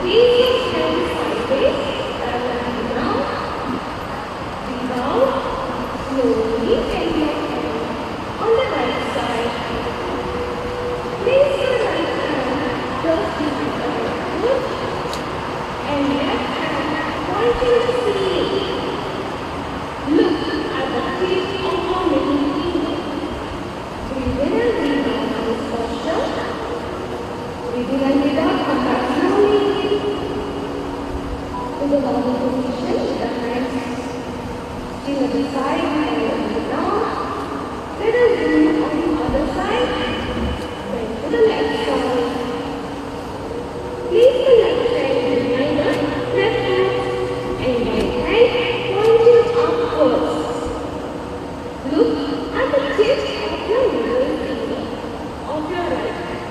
Raise your hands sideways, parallel to the ground. Breathe out, slowly and gently on the right side. Place your right hand just behind the right foot and left hand pointing to the ceiling. Look at the tip of your middle finger. Breathe in and breathe out in this posture. Breathe in and breathe out, come back slowly to the normal position with the hands still at the side and on the ground. Let us do it on the other side. Then to the left side. Place the left hand behind the left hand and right hand pointing upwards. Look at the tip of your middle finger of your right hand.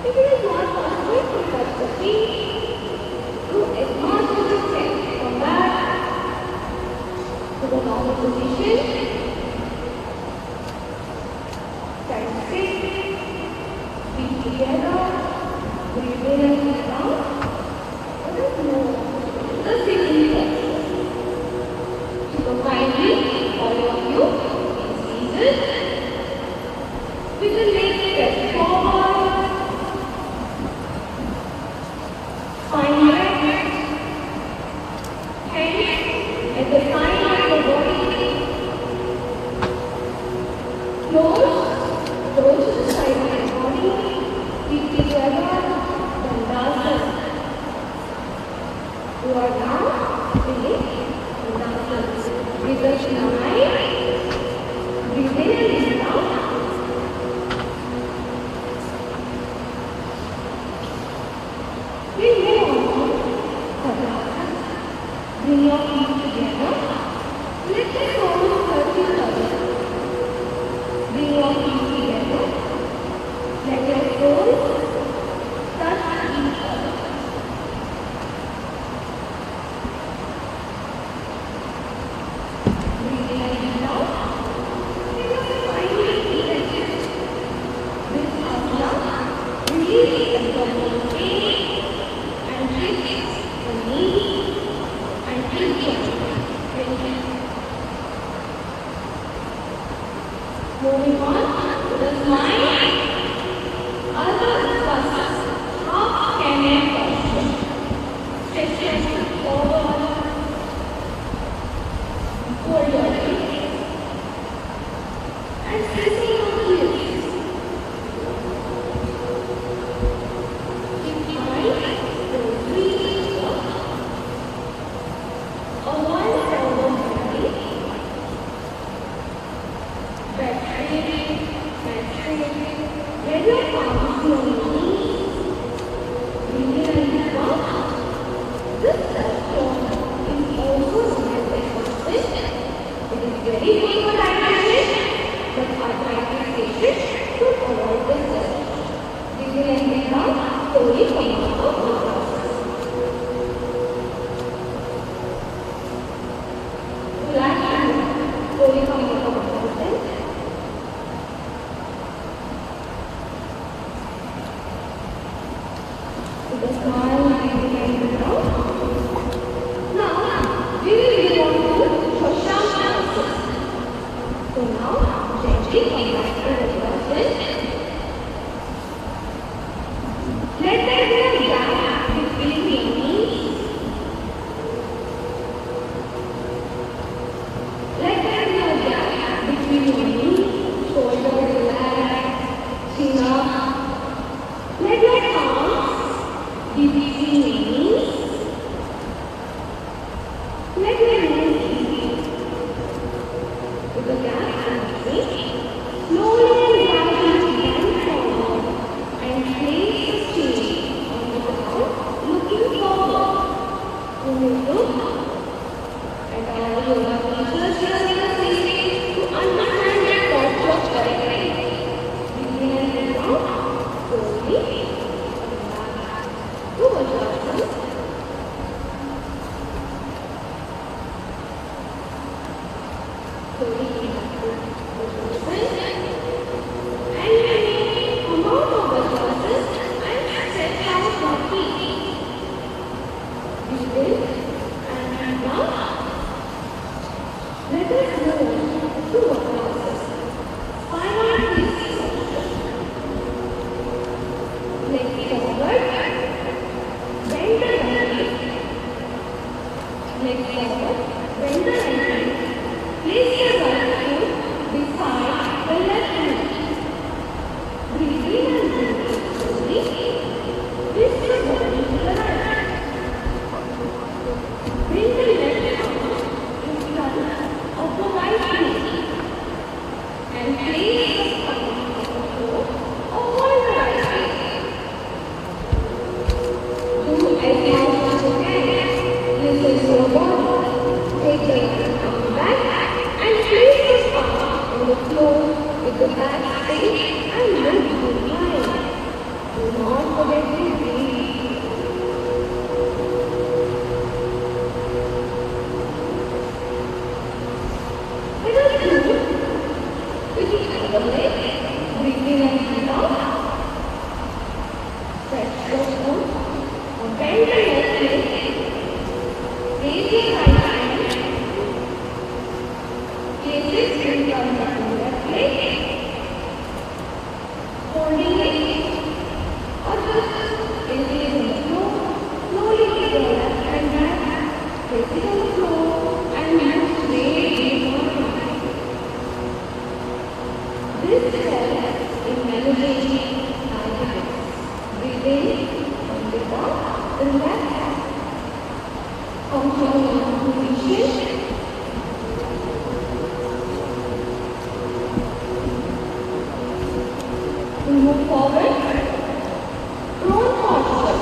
If it is not possible to touch the feet, do as much as you can. Come back to the normal position. Stand straight, feet together, breathe in and breathe out. Let us move to the sitting posture. So kindly, all of you, in seated, with the legs stretched forward, spine erect, hands at the side of the body, close to the side of the body, feet together, Dandasana. You are now sitting Dandasana. Breathe in and breathe out. We move on to Prasad. Bring your feet together. Let the toes touch each other. Bring your feet together. Let your toes touch each other. Breathe in and breathe out. Let your spine be erect. This asana release abdominal pain and hips and knees and hip joints. Moving on to the spine. Half camel posture. Stretch your feet forward. Fold your legs. And pressing on the heels. Keep tight to breathe up. Avoid forward bending. Back straight, back straight. Let your palms be on your knees. Breathe in and breathe out. This posture is also known as exhaustion. It is very good for digestion, but arthritis patients should avoid this posture. Breathe in and breathe out. Slowly come out of the process. Relax and slowly come out of the process. With a smile and breathe out. Now, we will move on to Shyama. So now, gently come back to the person. Let there be a gap between your knees. Let there be a gap between your knees. Shoulder relax, chin up. Let your palms be Take the back straight and lift your mind. Do not forget to breathe. Let us do with the other leg. Breathe in and breathe out. Stretch your foot or bend the left leg. Raise your right hand. Place it in front of the left leg. Holding it. Or just place it on the floor. Slowly take your left hand back. Place it on the floor and move straight in your right. This helps in managing diabetes. Breathe in and breathe out. Relax. Come to your position. We move forward. Prone posture.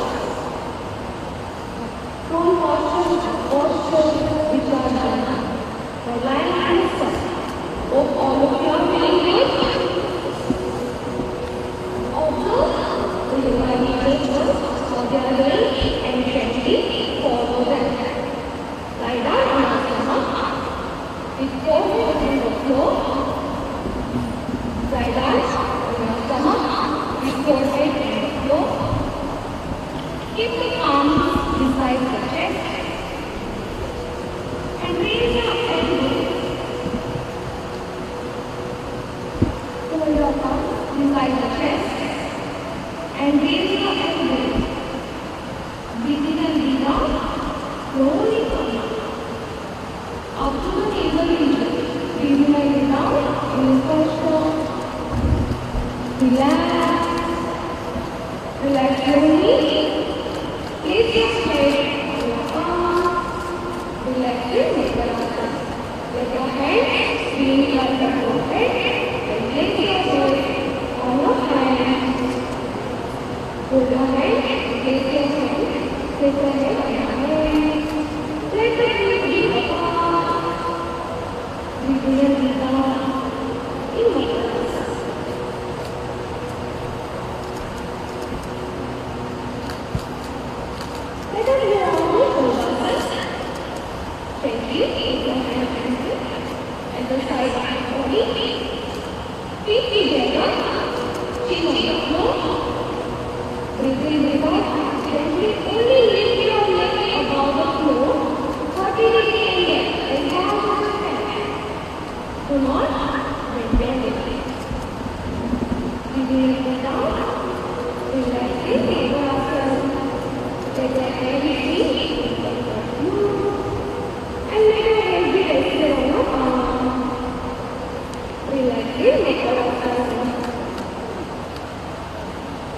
Prone posture is a posture which are done for lying and sun. Hope all of you are feeling good. Observe the yoga teachers how they are doing and gently follow them. Lie down on your stomach. With forehead on the floor. Lie down on your stomach. With forehead on the floor. Keep the arms beside the chest. And raise your elbows. Hold your arms beside the chest. And raise your elbows. Breathe in and breathe out. Slowly come up. Up to the navel region. Breathe in and breathe out. In posture. Relax. Relax slowly. Place your head on your arm. Relax your neck. Let your head swing like a forehead. And place your head on your hand. Hold your head. Place your hand. Place your head on your hand. Let the breath be apart. Breathe in and breathe out. In Mukherjee. Let us go on to Goemkarponn. Gently take your hands at the side of your body. Feet together. Chin on the floor. Breathe in, breathe out. Gently only lift your leg above the floor. 30 degrees and half of the head. Do not bend your neck. Breathe in, breathe out. Relax in, take yourself. Let your head be smooth. And let your head be rested on your arm. Relax in, make yourself.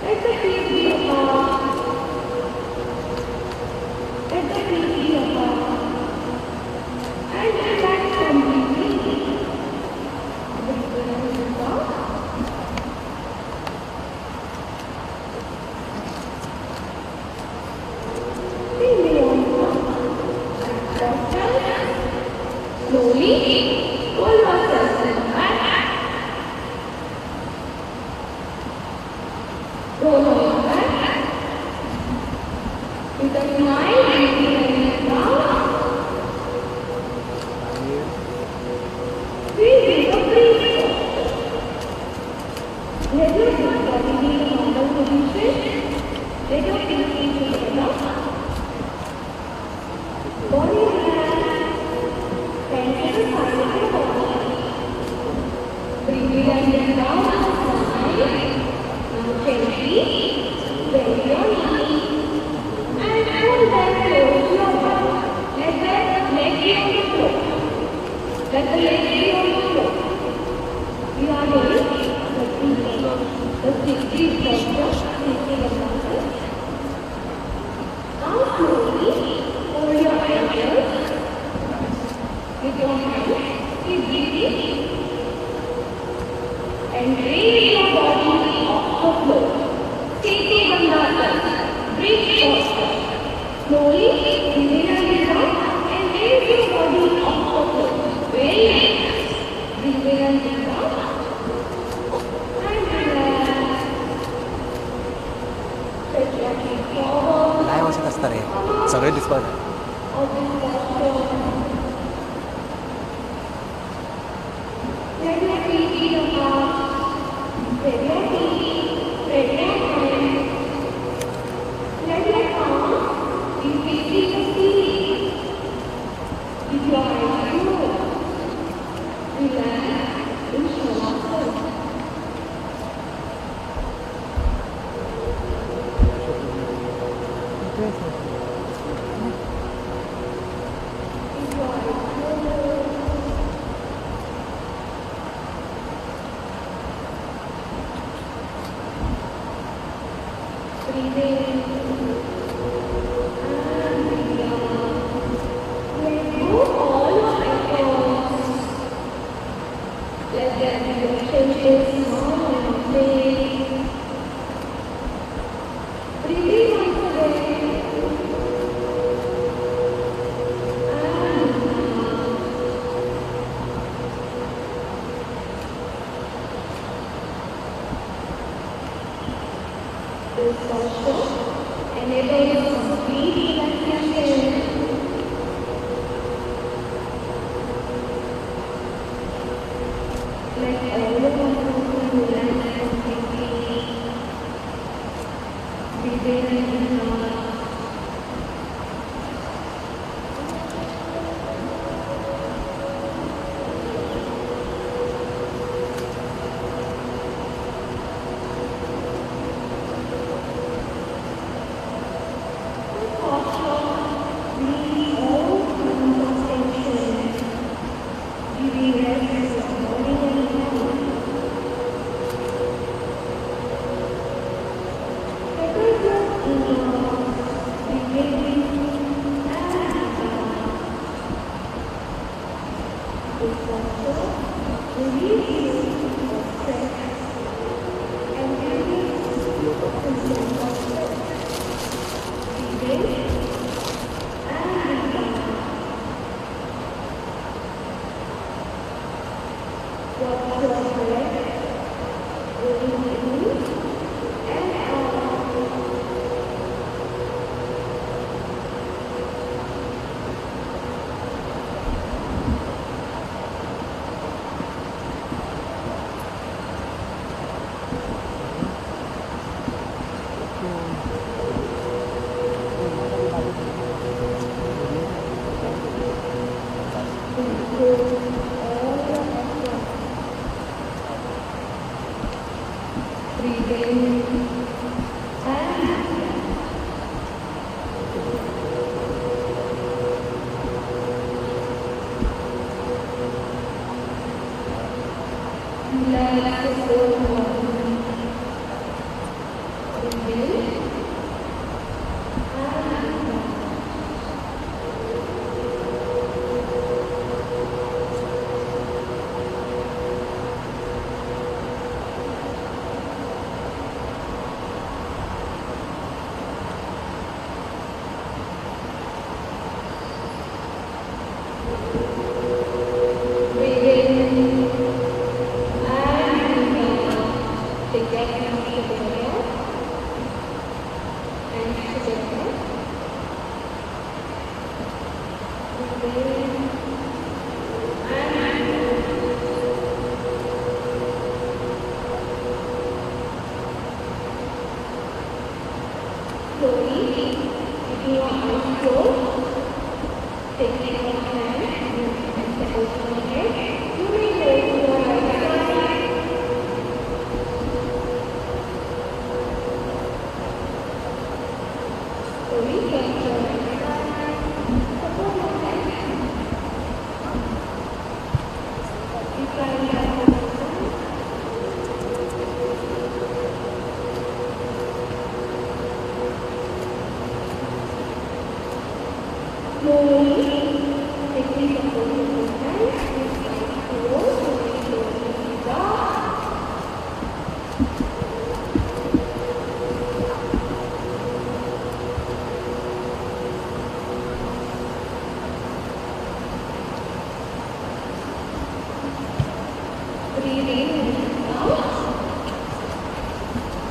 Let the feet be apart. Let the feet be apart. And relax completely. Breathe in and breathe out. We move on to posture. Slowly roll yourself to the back. Roll on your back. With a smile, breathe in and breathe out. Breathe in the breathe posture. Let your body be in a normal position. Let your feet be together. Body relax. Bend to the side of your body. Breathe in and breathe out on the side. Now gently bend your knees and pull them close to your body. Let the leg be on the floor. Let the leg be on the floor. We are doing the 60 posture, 60 examples. Now slowly hold your ankles with your hands. Keep breathing and raise your body off the floor. Take Goemkarponn. Breathe posture. Slowly breathe in and breathe out and raise your body off the floor. Very nice. Breathe in and breathe out. this one. of this posture. Let your feet be apart. Spread your feet. Spread your hands. Let your palms be facing the ceiling. Keep your eyes closed. Relax in Shyama. This posture enables complete relaxation. Let all the muscles relax completely. Breathe in and out.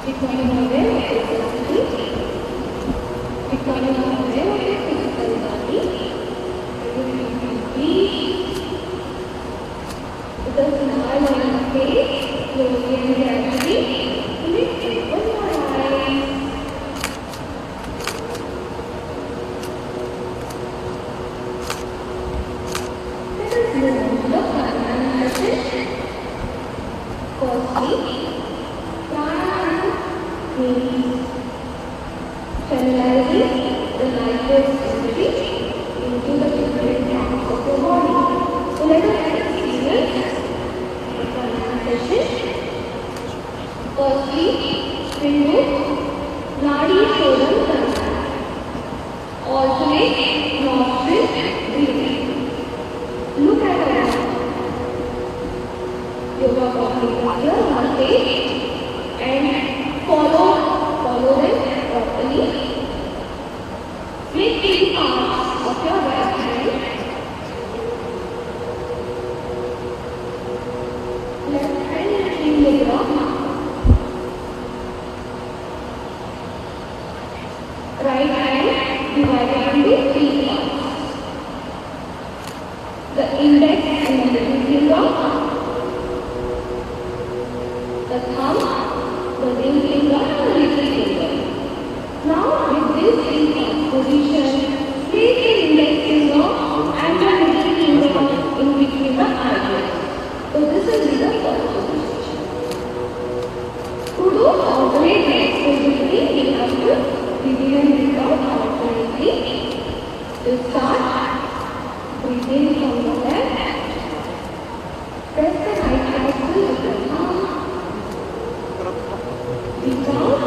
Becoming aware of your physical face, slowly and gradually. Lift, open your eyes. Let us move on to the pranayama session. Firstly, pranayama means channelizing the life energy into the different parts of your body. So let us experience the pranayama session. Firstly, we do Nadi Shodhan Pranayama. Alternate nostril breathing. Look at our yoga practice here on the page and follow them properly. Make 3 parts of your right hand. Left hand in mudra. Right hand divided into 3 parts. The index and the middle finger, the thumb, the ring finger and the little finger. Now with this 3 part position, place the index finger and the little finger in between the eyelids. So this will be the first position. To do alternate legs, basically we have to breathe in and breathe out alternately. To start, breathe in from the left, press the right nostril with the thumb, breathe out,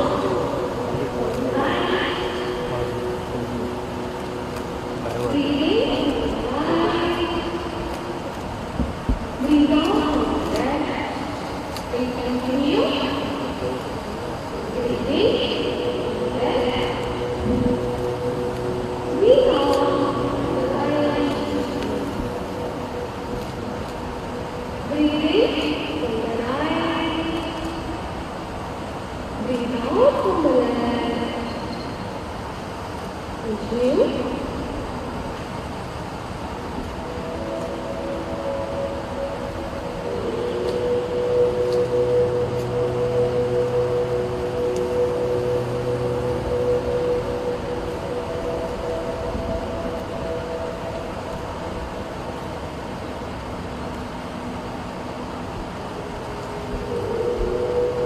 right, breathe in from the right, breathe out from the left, we continue, breathe in, left, breathe out, right, breathe in from the right, breathe out from the left, continue.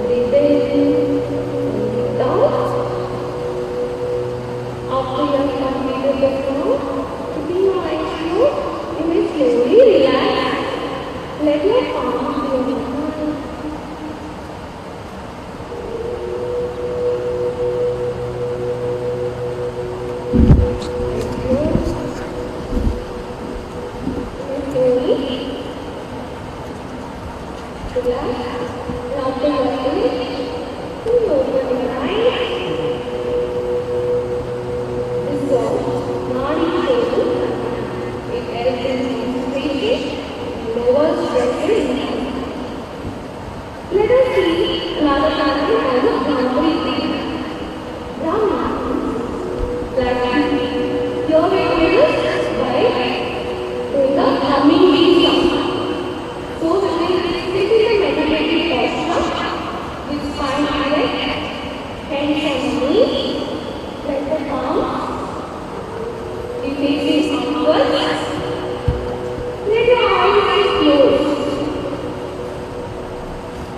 Breathe in, breathe out. After you have completed the count, keeping your eyes closed, you may slowly relax. Let your palms be on your hand. Slowly relax. And after you are finished, you open your eyes. This is all Nadi Shodhan. It helps in concentration and lowers stress and anxiety. Let us see another pattern called the Brahmari breathing. Brahmari means black tea. Here we do this by doing the humming bee sound. So we will sit in a meditative posture with spine erect, hands on knees, let the palms be facing upwards. Let your eyes be closed.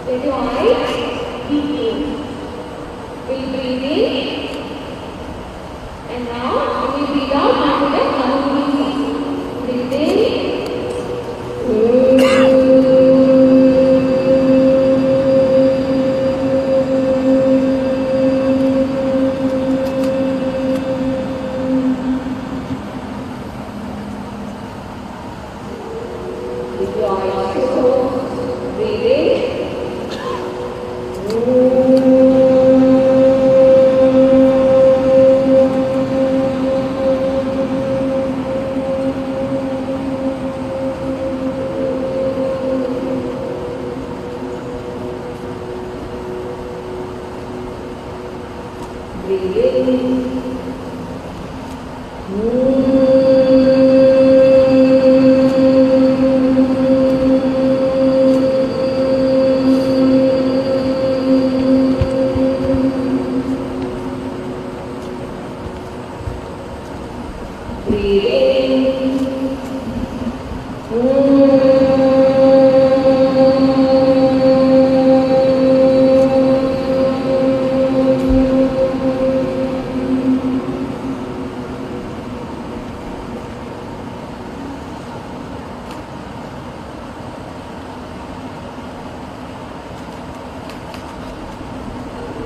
Let your eyes be closed. We'll breathe in and now we will breathe out into the humming bee sound. Breathe in. With your eyes closed, breathe in. Breathe in.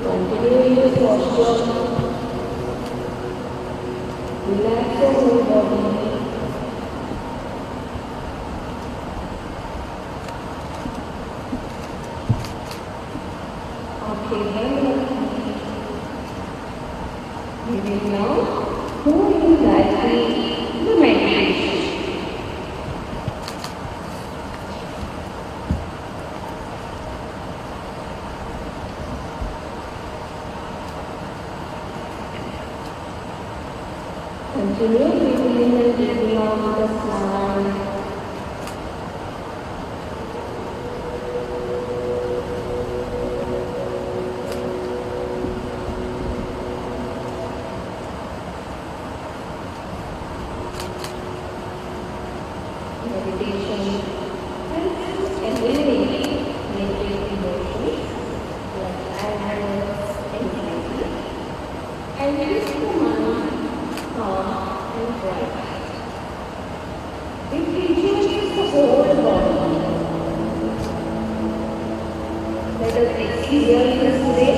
Continue in this posture. Relax your whole body. We will now go in directly the meditation. Continue breathing and breathing out the smile. Meditation helps eliminate negative emotions like anger, anxiety, and keeps the mind calm and bright. It rejuvenates the whole body. Let us experience this today.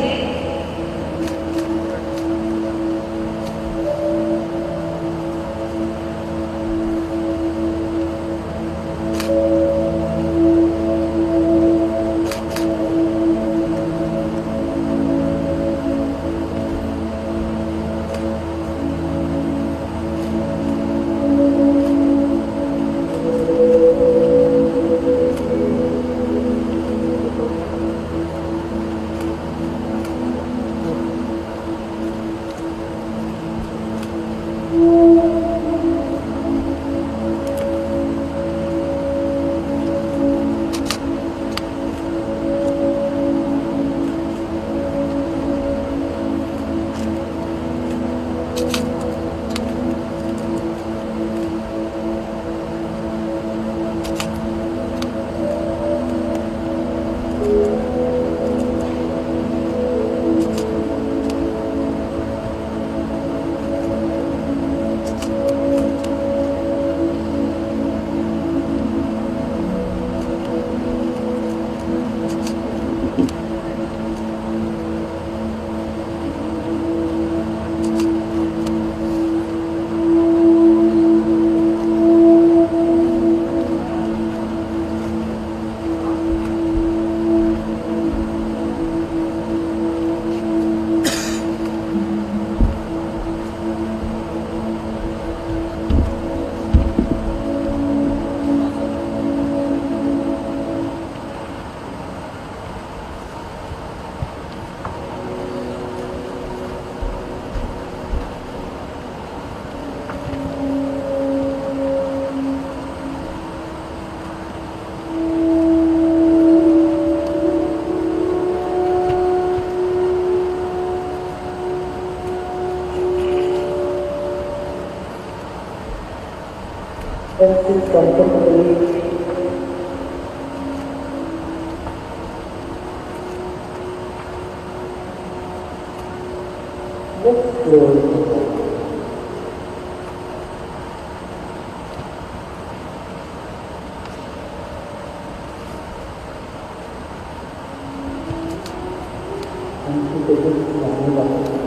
Let's sit comfortably. Let's close the eyes. And keep it lying down.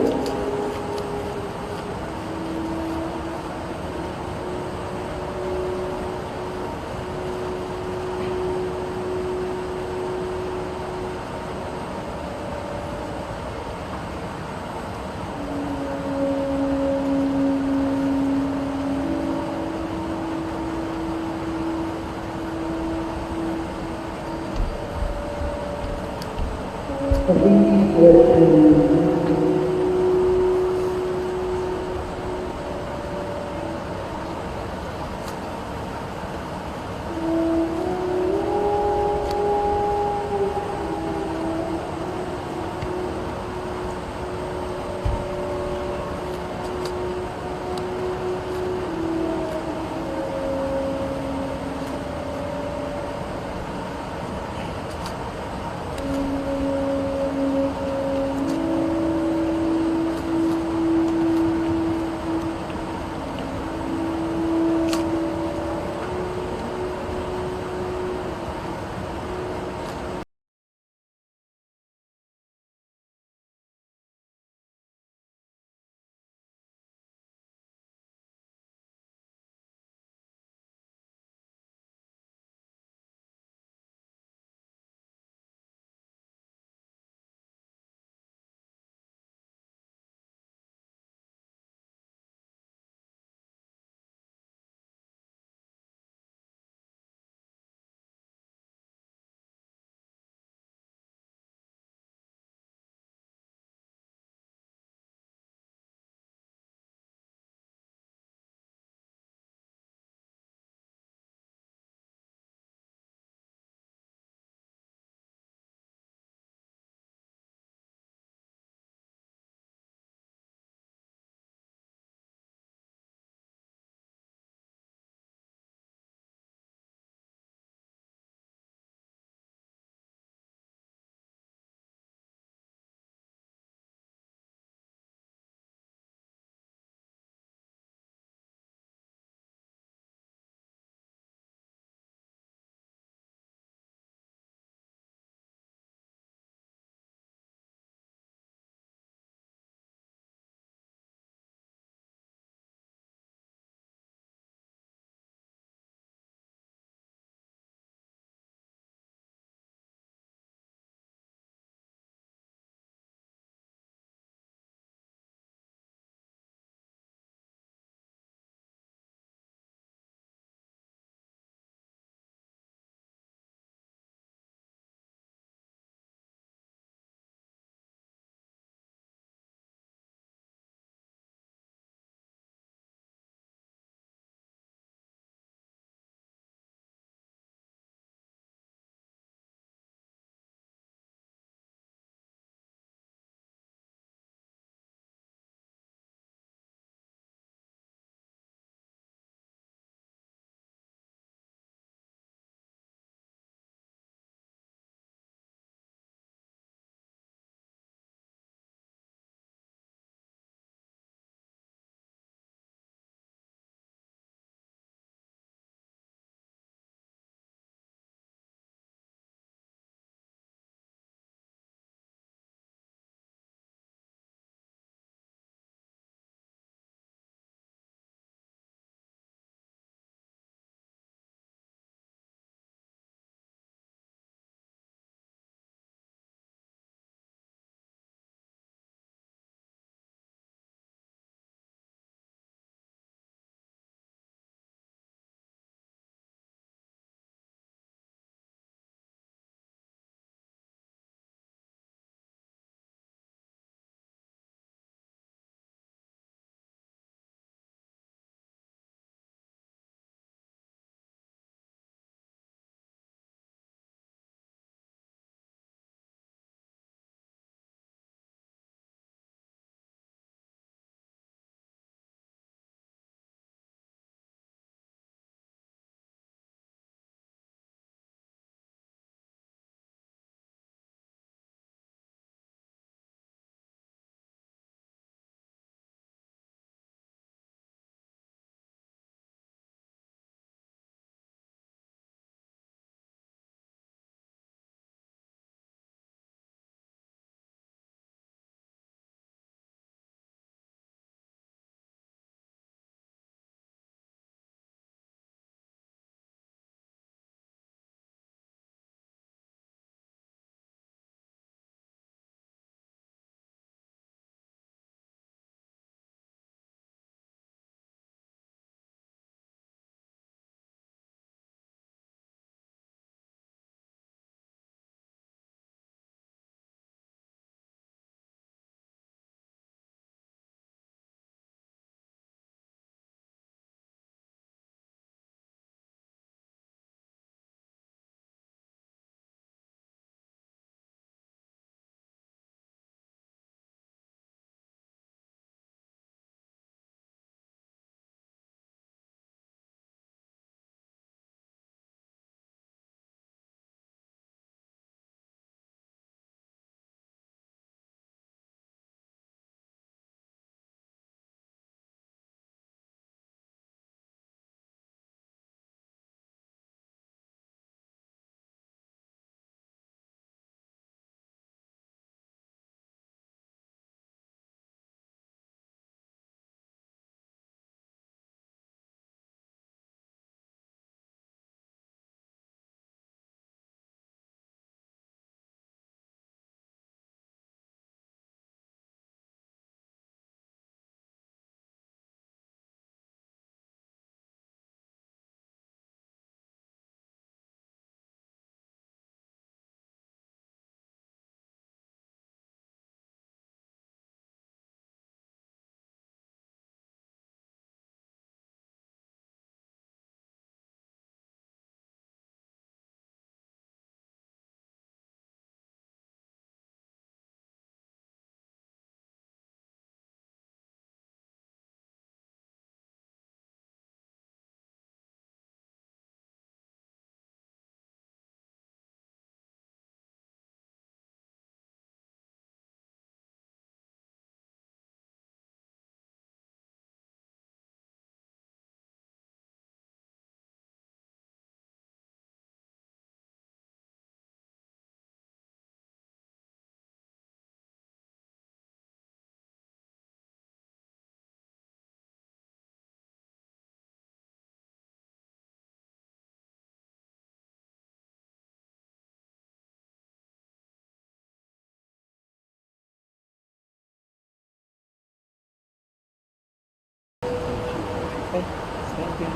Breathe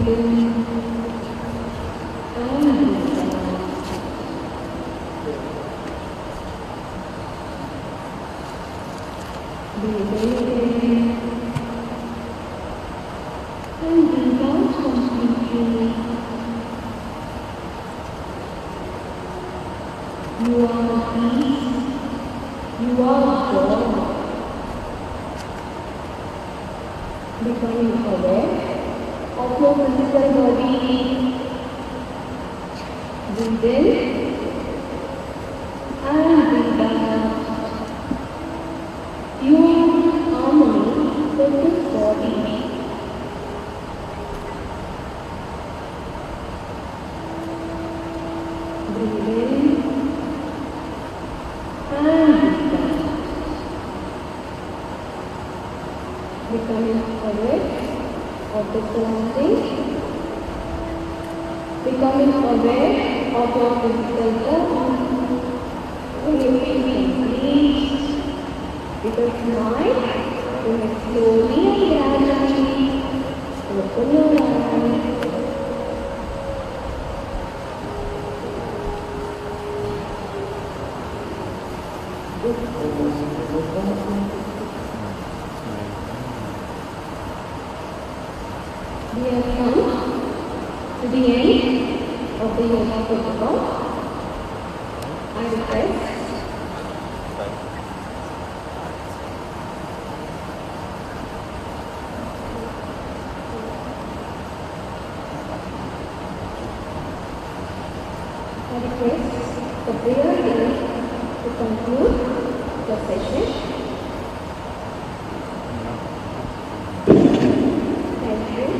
in and breathe out. Breathe in and breathe out completely. You are peace. You are joy. Becoming aware of your physical body. Breathe in and breathe out. You are in harmony with this body. Breathe in and breathe out. Becoming aware of the surroundings, becoming aware of your physical body, feeling complete with a smile, you may slowly and gradually open your eyes. We have come to the end of the yoga protocol. I request the prayer team to conclude the session. Thank you.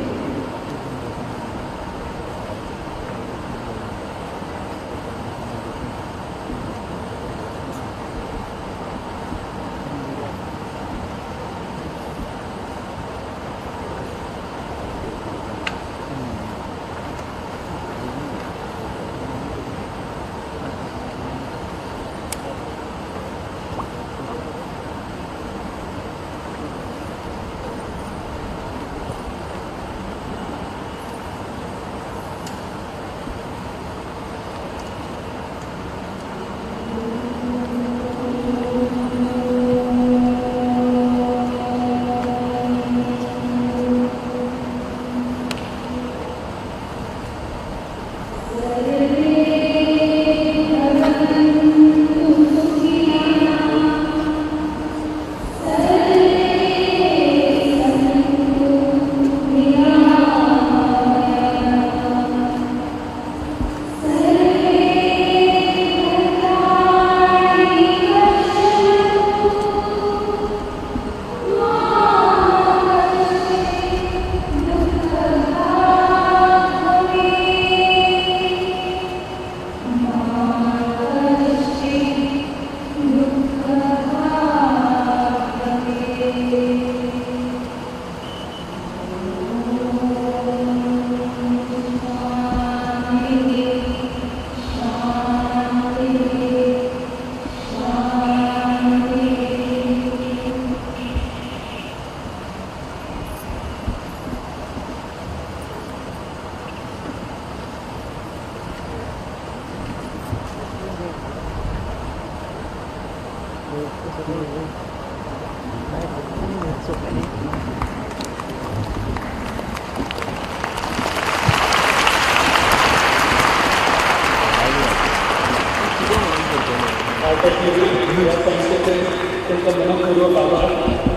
त्यांचा मनपूर्वक आभार.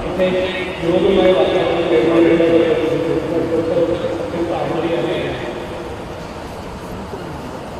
इथे योगमय वातावरण निर्माण